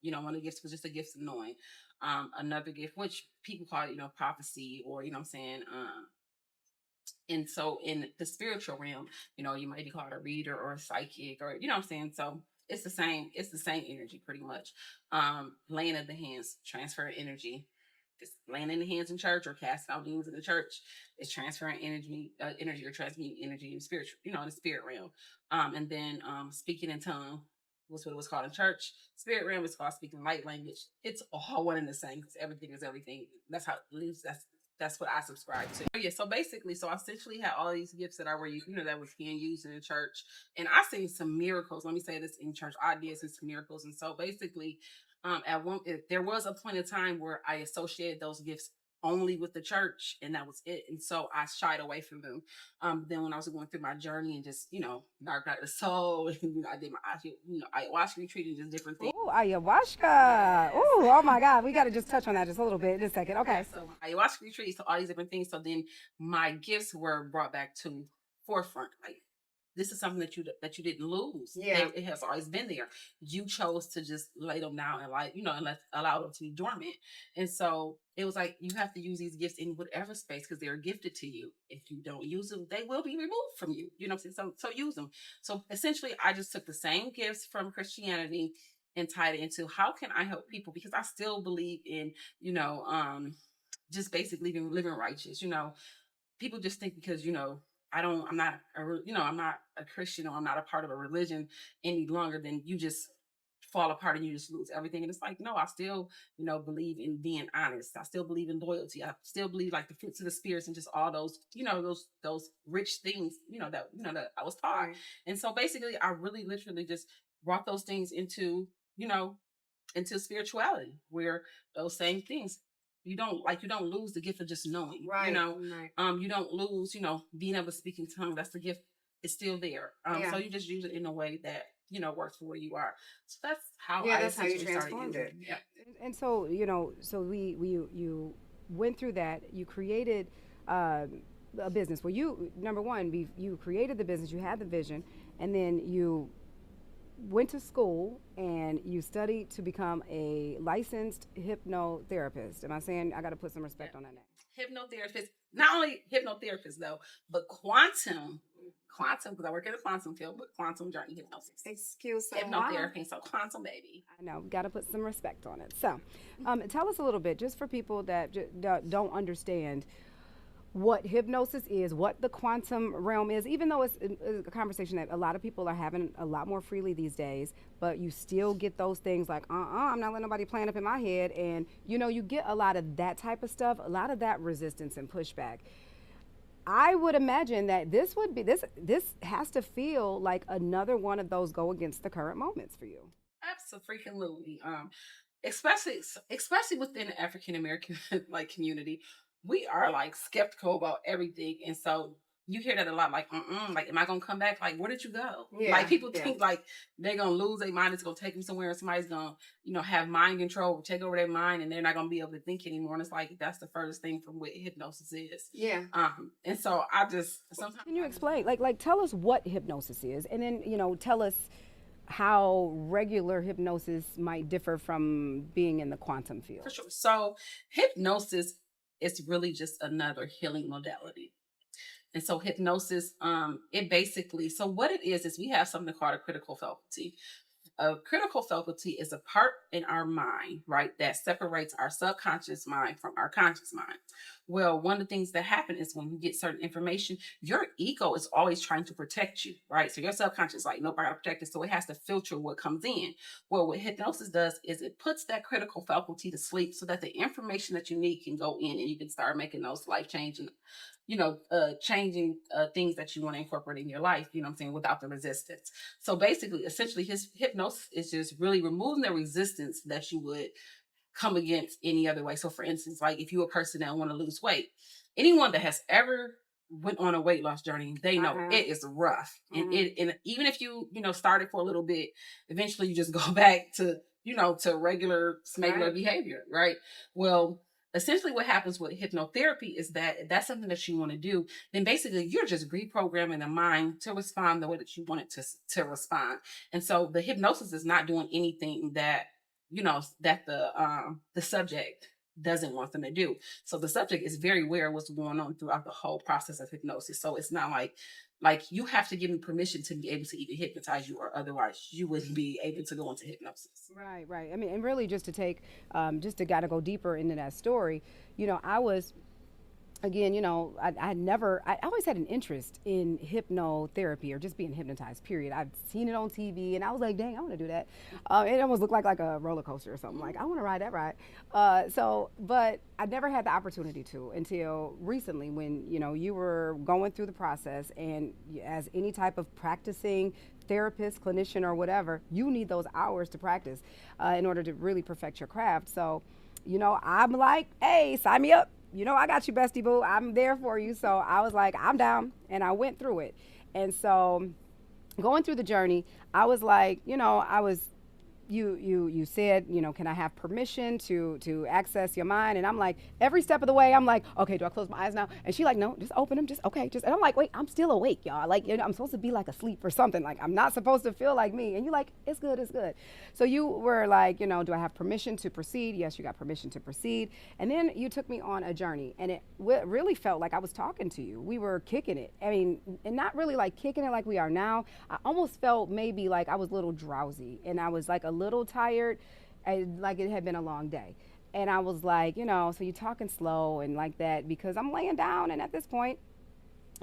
you know, one of the gifts was just a gift of knowing. Another gift, which people call it, you know, prophecy, or, you know what I'm saying? And so in the spiritual realm, you know, you might be called a reader or a psychic, or, you know what I'm saying? So it's the same energy pretty much. Laying of the hands, transfer energy, It's laying in the hands in church or casting out demons in the church. It's transferring energy or transmuting energy in spiritual, in the spirit realm. And then speaking in tongue was what it was called in church. Spirit realm is called speaking light language. It's all one and the same because everything is everything. That's how it lives. That's what I subscribe to. Yeah, so basically, I essentially had all these gifts that I were, that was being used in the church. And I seen some miracles. Let me say this, in church, I did see some miracles. And so basically, there was a point in time where I associated those gifts only with the church, and that was it. And so I shied away from them. Then when I was going through my journey and just, dark night of the soul, and I did my, ayahuasca retreat and just different things. Oh, ayahuasca. Oh my God. We got to just touch on that just a little bit in a second. Okay. So ayahuasca retreat, so all these different things. So then my gifts were brought back to forefront. Like, this is something that you didn't lose. Yeah. It has always been there. You chose to just lay them down and and allow them to be dormant. And so it was like, you have to use these gifts in whatever space because they're gifted to you. If you don't use them, they will be removed from you. You know what I'm saying? So use them. So essentially, I just took the same gifts from Christianity and tied it into how can I help people? Because I still believe in, just basically living righteous. People just think because, I'm not a Christian or I'm not a part of a religion any longer, then you just fall apart and you just lose everything. And it's like, no, I still, believe in being honest. I still believe in loyalty. I still believe like the fruits of the spirits and just all those, those rich things, that I was taught. Right. And so basically I really literally just brought those things into spirituality where those same things, you don't lose the gift of just knowing, right. You don't lose, being able to speak in tongue. That's the gift. It's still there. So you just use it in a way that, works for where you are. So that's how that's how you transformed it. Yeah. And so, so you went through that, you created a business where number one, you created the business, you had the vision, and then you went to school and you studied to become a licensed hypnotherapist. Am I saying I got to put some respect on that name? Hypnotherapist, not only hypnotherapist though, but quantum, because I work in the quantum field, but quantum journey hypnosis. Excuse me. Hypnotherapy, so quantum baby. I know, got to put some respect on it. So, tell us a little bit, just for people that don't understand what hypnosis is, what the quantum realm is, even though it's a conversation that a lot of people are having a lot more freely these days, but you still get those things like, I'm not letting nobody playing up in my head. And, you get a lot of that type of stuff, a lot of that resistance and pushback. I would imagine that this has to feel like another one of those go against the current moments for you. Absolutely. Especially within the African American community. We are skeptical about everything. And so you hear that a lot, am I going to come back? Where did you go? Yeah, people think they're going to lose their mind. It's going to take them somewhere and somebody's going to, have mind control, take over their mind, and they're not going to be able to think anymore. And it's that's the furthest thing from what hypnosis is. Yeah. And so I just, sometimes. Can you explain? Tell us what hypnosis is, and then, tell us how regular hypnosis might differ from being in the quantum field. For sure. So hypnosis, it's really just another healing modality. And so hypnosis, it basically, so what it is we have something called a critical faculty. A critical faculty is a part in our mind, right, that separates our subconscious mind from our conscious mind. Well, one of the things that happen is when you get certain information, your ego is always trying to protect you, right? So your subconscious, nobody will protect it, so it has to filter what comes in. Well, what hypnosis does is it puts that critical faculty to sleep so that the information that you need can go in and you can start making those life-changing, changing things that you want to incorporate in your life, without the resistance. So basically, essentially, his hypnosis is just really removing the resistance that you would come against any other way. So for instance, if you're a person that want to lose weight, anyone that has ever went on a weight loss journey, they know it is rough. And even if you, started for a little bit, eventually you just go back to, to regular behavior, right? Well, essentially what happens with hypnotherapy is that if that's something that you want to do, then basically you're just reprogramming the mind to respond the way that you want it to respond. And so the hypnosis is not doing anything that, that the subject doesn't want them to do. So the subject is very aware of what's going on throughout the whole process of hypnosis. So it's not Like, you have to give me permission to be able to even hypnotize you, or otherwise you wouldn't be able to go into hypnosis. Right, right. I mean, and really just to take, just to gotta go deeper into that story, I was, again, I always had an interest in hypnotherapy or just being hypnotized, period. I've seen it on TV and I was like, dang, I want to do that. It almost looked like a roller coaster or something. Like, I want to ride that ride. But I never had the opportunity to until recently when, you were going through the process, and as any type of practicing therapist, clinician, or whatever, you need those hours to practice in order to really perfect your craft. So, I'm like, hey, sign me up. I got you, bestie boo. I'm there for you. So I was like, I'm down. And I went through it. And so going through the journey, I was like, I was, you said, can I have permission to access your mind? And I'm like, every step of the way, I'm like, okay, do I close my eyes now? And she like, no, just open them, just okay, just. And I'm like, wait, I'm still awake, y'all. Like, I'm supposed to be like asleep or something. Like, I'm not supposed to feel like me. And you like, it's good, it's good. So you were like, do I have permission to proceed? Yes, you got permission to proceed. And then you took me on a journey, and it really felt like I was talking to you. We were kicking it. I mean, and not really like kicking it like we are now. I almost felt maybe like I was a little drowsy, and I was like a little tired, like it had been a long day. And I was like, so you're talking slow and like that because I'm laying down, and at this point,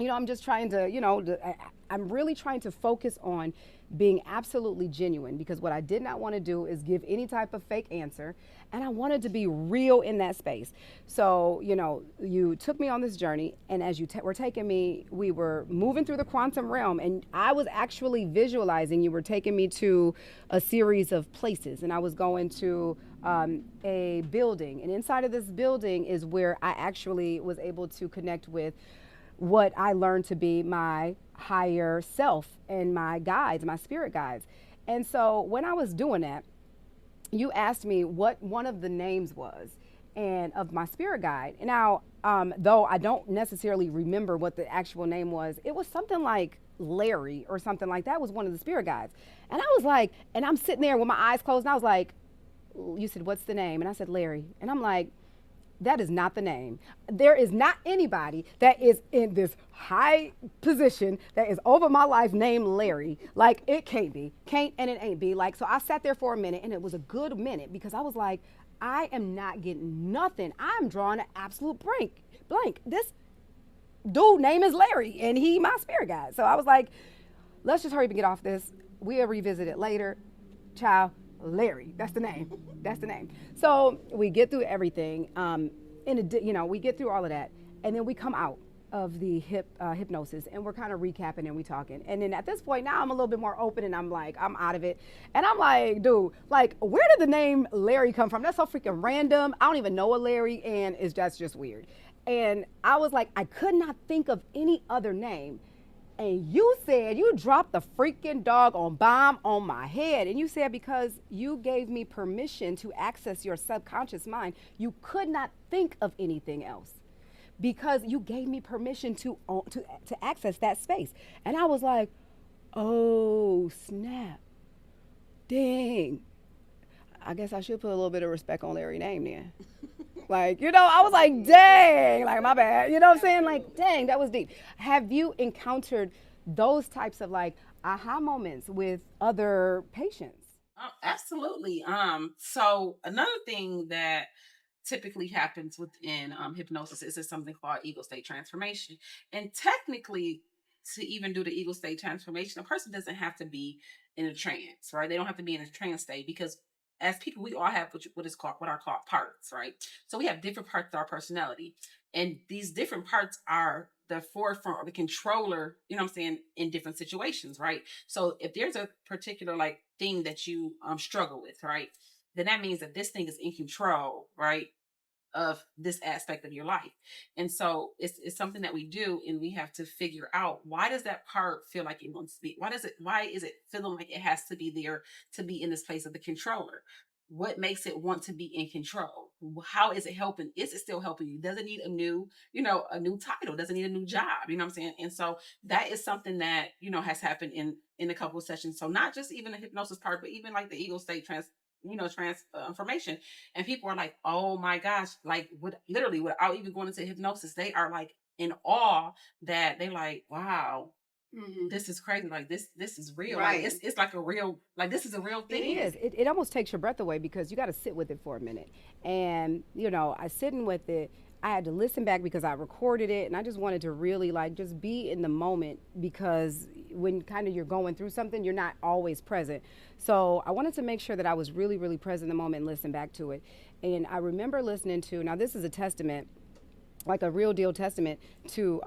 I'm just trying to, I'm really trying to focus on being absolutely genuine, because what I did not want to do is give any type of fake answer. And I wanted to be real in that space. So, you took me on this journey, and as you were taking me, we were moving through the quantum realm, and I was actually visualizing you were taking me to a series of places, and I was going to a building. And inside of this building is where I actually was able to connect with what I learned to be my higher self and my guides, my spirit guides. And so when I was doing that, you asked me what one of the names was and of my spirit guide. Now, though I don't necessarily remember what the actual name was, it was something like Larry or something like that was one of the spirit guides. And I was like, and I'm sitting there with my eyes closed, and I was like, you said, what's the name? And I said, Larry. And I'm like, that is not the name. There is not anybody that is in this high position that is over my life named Larry. Like, it can't be. Can't and it ain't be. Like, so I sat there for a minute, and it was a good minute, because I was like, I am not getting nothing. I'm drawing an absolute blank. This dude name is Larry, and he my spirit guide. So I was like, let's just hurry up and get off this. We'll revisit it later. Ciao. Larry, that's the name. That's the name. So we get through everything. We get through all of that, and then we come out of the hypnosis, and we're kind of recapping and we talking. And then at this point, now I'm a little bit more open, and I'm like, I'm out of it. And I'm like, dude, like, where did the name Larry come from? That's so freaking random. I don't even know a Larry, and that's just weird. And I was like, I could not think of any other name. And you said, you dropped the freaking doggone bomb on my head. And you said, because you gave me permission to access your subconscious mind, you could not think of anything else, because you gave me permission to access that space. And I was like, oh, snap. Dang. I guess I should put a little bit of respect on Larry's name then. Like, I was like, dang, like, my bad. You know what I'm saying? Like, dang, that was deep. Have you encountered those types of like aha moments with other patients? Oh, absolutely. So another thing that typically happens within hypnosis is something called ego state transformation. And technically, to even do the ego state transformation, a person doesn't have to be in a trance, right? They don't have to be in a trance state, because as people, we all have what are called parts, right? So we have different parts of our personality, and these different parts are the forefront or the controller, in different situations, right? So if there's a particular like thing that you struggle with, right, then that means that this thing is in control, right, of this aspect of your life. And so it's something that we do, and we have to figure out, why does that part feel like it wants to be? Why is it feeling like it has to be there to be in this place of the controller? What makes it want to be in control? How is it helping? Is it still helping you? Does it need a new title? Does it need a new job? You know what I'm saying? And so that is something that, has happened in a couple of sessions. So not just even the hypnosis part, but even like the ego state transformation. And people are like, oh my gosh, like, literally without even going into hypnosis, they are like in awe that they like, wow, this is crazy. Like this is real. Right. Like it's like a real, like this is a real thing. It is. It almost takes your breath away because you got to sit with it for a minute. And, I sitting with it. I had to listen back because I recorded it and I just wanted to really like just be in the moment because when kind of you're going through something, you're not always present. So I wanted to make sure that I was really, really present in the moment and listen back to it. And I remember listening to, now this is a testament, like a real deal testament to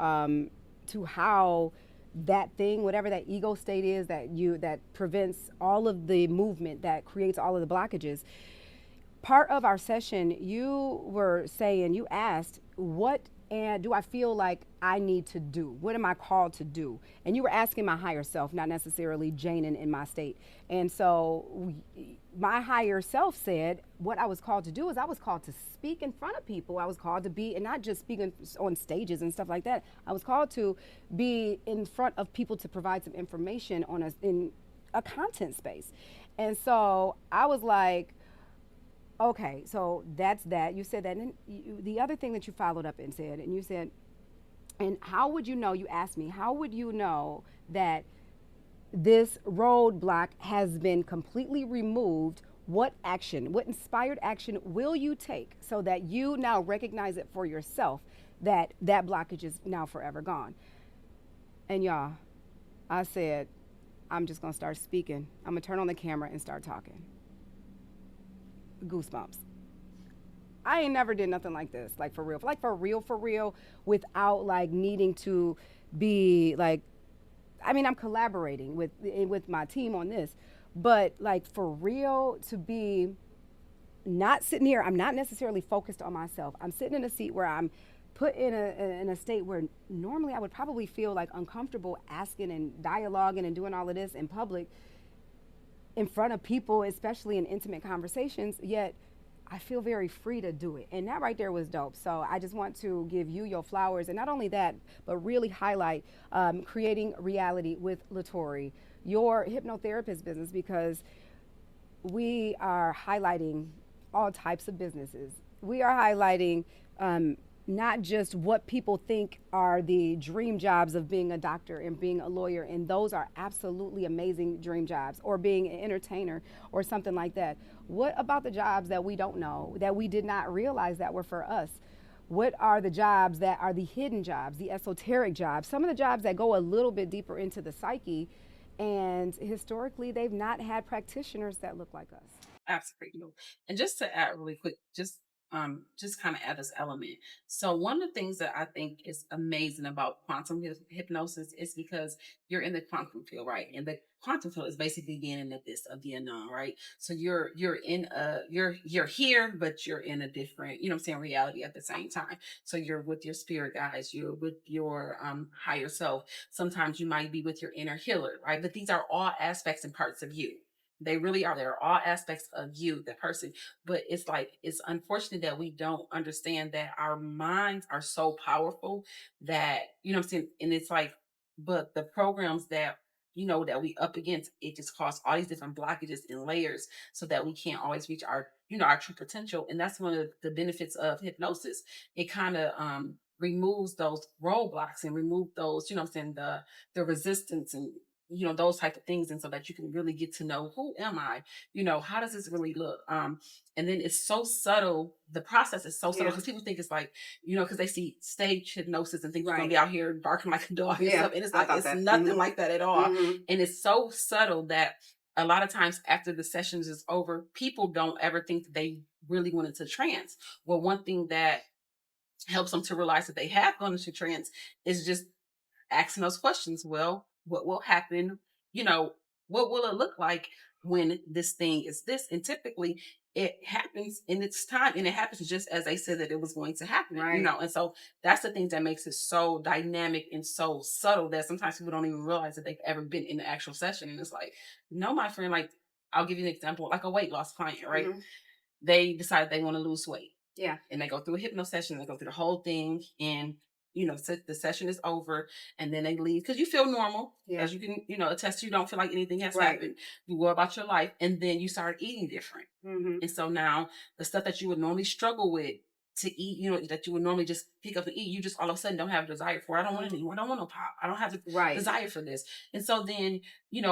how that thing, whatever that ego state is that prevents all of the movement, that creates all of the blockages. Part of our session, you asked, what and do I feel like I need to do? What am I called to do? And you were asking my higher self, not necessarily Janin in my state. And so my higher self said what I was called to do is I was called to speak in front of people. I was called to be, and not just speaking on stages and stuff like that. I was called to be in front of people to provide some information in a content space. And so I was like, okay, so that's that. You said that. And the other thing that you followed up and said, and you said, and how would you know, you asked me, how would you know that this roadblock has been completely removed? What action, what inspired action will you take so that you now recognize it for yourself that that blockage is now forever gone? And y'all, I said, I'm just going to start speaking. I'm going to turn on the camera and start talking. Goosebumps. I ain't never did nothing like this, like for real, without like needing to be like, I mean, I'm collaborating with my team on this, but like for real to be not sitting here, I'm not necessarily focused on myself. I'm sitting in a seat where I'm put in a state where normally I would probably feel like uncomfortable asking and dialoguing and doing all of this in public, in front of people, especially in intimate conversations, yet I feel very free to do it. And that right there was dope. So I just want to give you your flowers. And not only that, but really highlight creating reality with Latory, your hypnotherapist business, because we are highlighting all types of businesses. We are highlighting not just what people think are the dream jobs of being a doctor and being a lawyer, and those are absolutely amazing dream jobs, or being an entertainer or something like that. What about the jobs that we don't know, that we did not realize that were for us? What are the jobs that are the hidden jobs, the esoteric jobs, some of the jobs that go a little bit deeper into the psyche, and historically they've not had practitioners that look like us? Absolutely. And just to add really quick, just kind of add this element. So one of the things that I think is amazing about quantum hypnosis is because you're in the quantum field, right? And the quantum field is basically being in the abyss of the unknown, right? So you're here, but you're in a different, reality at the same time. So you're with your spirit guides, you're with your higher self. Sometimes you might be with your inner healer, right? But these are all aspects and parts of you. They really are. They're all aspects of you, the person. But it's like, it's unfortunate that we don't understand that our minds are so powerful that, And it's like, but the programs that, that we up against, it just causes all these different blockages and layers so that we can't always reach our, our true potential. And that's one of the benefits of hypnosis. It kind of, removes those roadblocks and remove those, the resistance and those type of things. And so that you can really get to know, who am I? How does this really look? And then it's so subtle. The process is so subtle because people think it's like, because they see stage hypnosis and think you're going to be out here barking like a dog and stuff. And it's like, it's nothing like that at all. And it's so subtle that a lot of times after the sessions is over, people don't ever think that they really went into trance. Well, one thing that helps them to realize that they have gone into trance is just asking those questions. Well, what will happen? What will it look like when this thing is this? And typically it happens in its time, and it happens just as they said that it was going to happen, Right. And so that's the thing that makes it so dynamic and so subtle that sometimes people don't even realize that they've ever been in the actual session. And it's like, no, my friend, like, I'll give you an example, like a weight loss client, right? They decide they want to lose weight. Yeah. And they go through a hypno session, they go through the whole thing, and the session is over, and then they leave because you feel normal. Yeah. As you can, attest to, you don't feel like anything has happened. You go about your life, and then you start eating different. And so now the stuff that you would normally struggle with, to eat, that you would normally just pick up and eat, you just all of a sudden don't have a desire for. I don't want it anymore. I don't want no pop. I don't have the desire for this. And so then,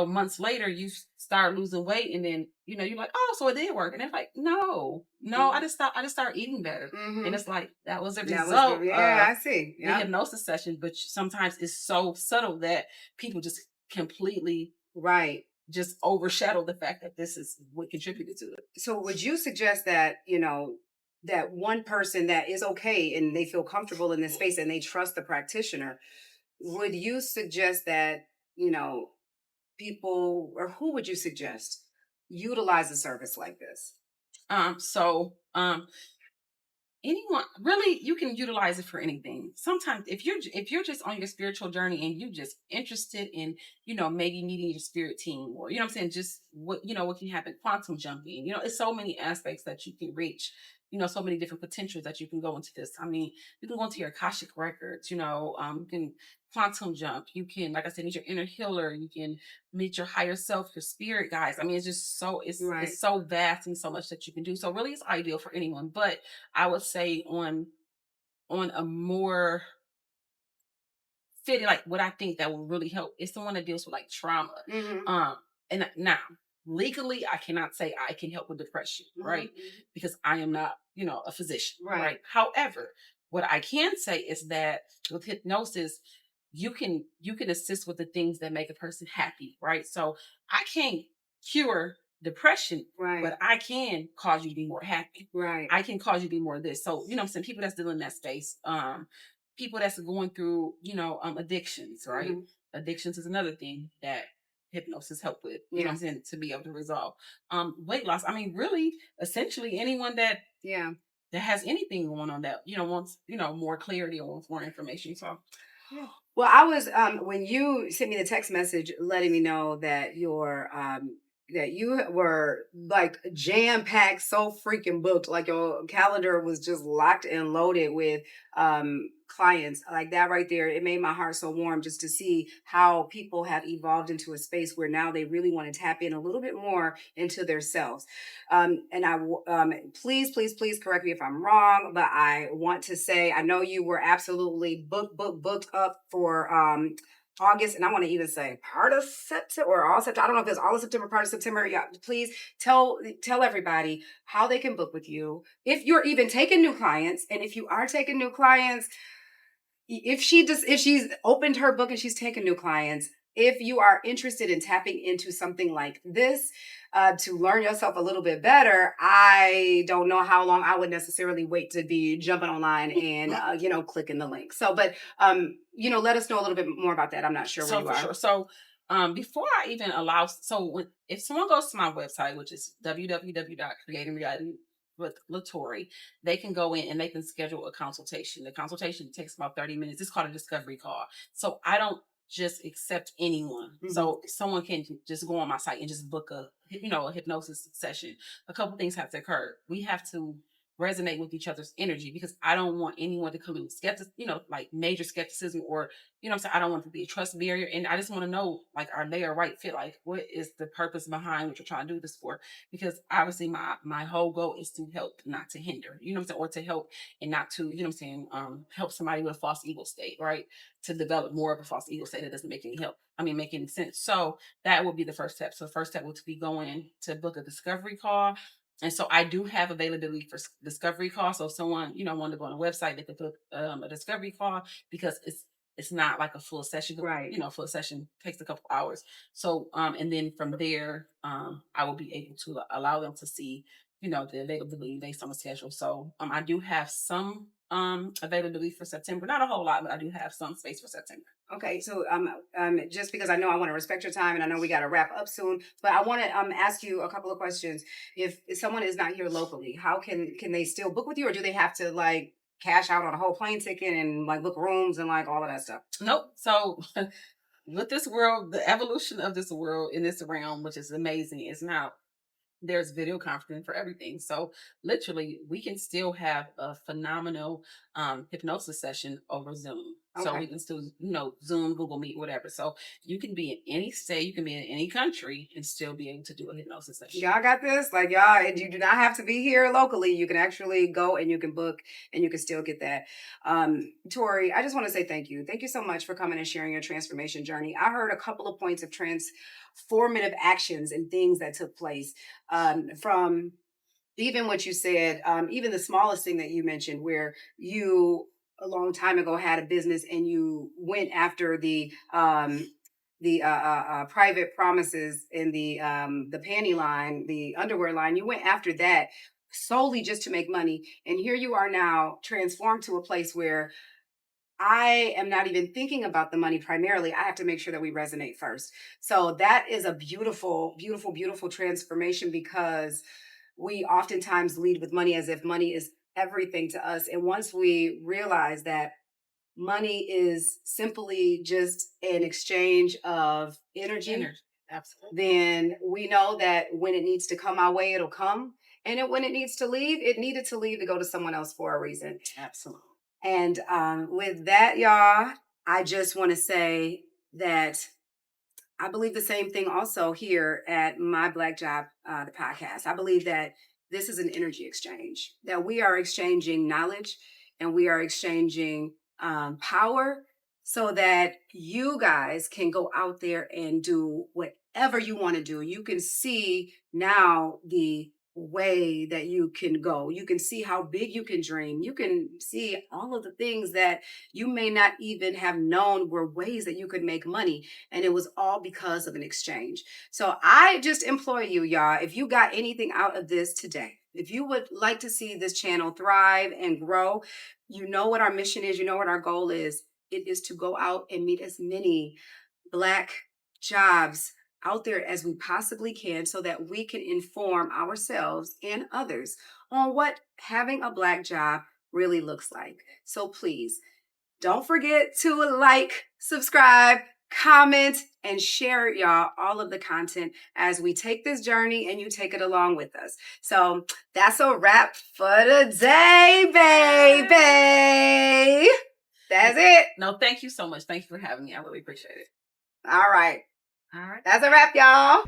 months later, you start losing weight, and then, you're like, oh, so it did work. And it's like, no, I just started eating better. And it's like, that was a result. I see. The hypnosis session, but sometimes it's so subtle that people just completely just overshadow the fact that this is what contributed to it. So would you suggest that, that one person that is okay and they feel comfortable in this space and they trust the practitioner, would you suggest that, people, or who would you suggest utilize a service like this? Anyone, really, you can utilize it for anything. Sometimes if you're just on your spiritual journey and you just interested in, maybe meeting your spirit team, or, what I'm saying, just what can happen, quantum jumping, it's so many aspects that you can reach, so many different potentials that you can go into this. I mean, you can go into your Akashic records, you can quantum jump, you can, like I said, meet your inner healer, you can meet your higher self, your spirit guides. I mean, it's just so, it's so vast and so much that you can do. So really it's ideal for anyone. But I would say on a more fitting, like what I think that will really help is someone that deals with like trauma. And now legally, I cannot say I can help with depression, right? Because I am not, a physician, right? However, what I can say is that with hypnosis, you can assist with the things that make a person happy, right? So I can't cure depression, but I can cause you to be more happy. I can cause you to be more of this. So, what I'm saying, people that's still in that space, people that's going through, addictions, right? Addictions is another thing that hypnosis help with, what I'm saying, to be able to resolve. Weight loss. I mean, really, essentially anyone that has anything going on that, wants, more clarity or wants more information. So well, I was when you sent me the text message letting me know that that you were like jam packed, so freaking booked, like your calendar was just locked and loaded with clients, like that right there. It made my heart so warm just to see how people have evolved into a space where now they really want to tap in a little bit more into their selves. And please correct me if I'm wrong, but I want to say, I know you were absolutely booked up for August, and I want to even say part of September or all September. I don't know if it's all of September, part of September. Yeah, please tell everybody how they can book with you. If you're even taking new clients, and if you are taking new clients, if she's opened her book and she's taken new clients, if you are interested in tapping into something like this, to learn yourself a little bit better, I don't know how long I would necessarily wait to be jumping online and, clicking the link. So, but, let us know a little bit more about that. I'm not sure where you are. Sure. So, before I even allow, if someone goes to my website, which is www.creatingreality with Letory, they can go in and they can schedule a consultation. The consultation takes about 30 minutes. It's called a discovery call. So I don't just accept anyone. So someone can just go on my site and just book a hypnosis session. A couple things have to occur. We have to resonate with each other's energy, because I don't want anyone to come in with like major skepticism, or, I don't want it to be a trust barrier. And I just want to know, like, are they a right fit? Like, what is the purpose behind what you're trying to do this for? Because obviously my whole goal is to help, not to hinder, or to help and not to, help somebody with a false ego state, right? To develop more of a false ego state that doesn't make any sense. So that would be the first step. So the first step would be going to book a discovery call. And so I do have availability for discovery call. So if someone, wanted to go on a website, they could book a discovery call, because it's not like a full session. Right. Full session takes a couple hours. So, and then from there, I will be able to allow them to see, the availability based on the schedule. So I do have some availability for September. Not a whole lot, but I do have some space for September. Okay, so just because I know I want to respect your time and I know we got to wrap up soon, but I want to ask you a couple of questions. If someone is not here locally, how can they still book with you, or do they have to like cash out on a whole plane ticket and like book rooms and like all of that stuff? Nope. So with this world, the evolution of this world in this realm, which is amazing, is now there's video conferencing for everything. So literally we can still have a phenomenal hypnosis session over Zoom. So Okay. we can still, Zoom, Google Meet, whatever. So you can be in any state, you can be in any country and still be able to do a hypnosis session. Y'all got this? Like, y'all, you do not have to be here locally. You can actually go and you can book and you can still get that. Tory, I just want to say thank you. Thank you so much for coming and sharing your transformation journey. I heard a couple of points of transformative actions and things that took place from even what you said, even the smallest thing that you mentioned, where you a long time ago had a business and you went after the private promises in the panty line, the underwear line. You went after that solely just to make money, and here you are now transformed to a place where I am not even thinking about the money primarily. I have to make sure that we resonate first. So that is a beautiful, beautiful, beautiful transformation, because we oftentimes lead with money as if money is everything to us. And once we realize that money is simply just an exchange of energy, Absolutely. then we know that when it needs to come our way, it'll come. And when it needs to leave, it needed to leave to go to someone else for a reason. Absolutely. And with that, y'all, I just want to say that I believe the same thing also here at My Black Job, the podcast. I believe that this is an energy exchange, that we are exchanging knowledge and we are exchanging power so that you guys can go out there and do whatever you want to do. You can see now the way that you can go. You can see how big you can dream. You can see all of the things that you may not even have known were ways that you could make money. And it was all because of an exchange. So I just implore you, y'all, if you got anything out of this today, if you would like to see this channel thrive and grow, you know what our mission is, you know what our goal is. It is to go out and meet as many Black jobs out there as we possibly can so that we can inform ourselves and others on what having a Black job really looks like. So please don't forget to like, subscribe, comment, and share, y'all, all of the content as we take this journey and you take it along with us. So that's a wrap for today, baby. That's it. No, thank you so much. Thank you for having me. I really appreciate it. All right. All right. That's a wrap, y'all.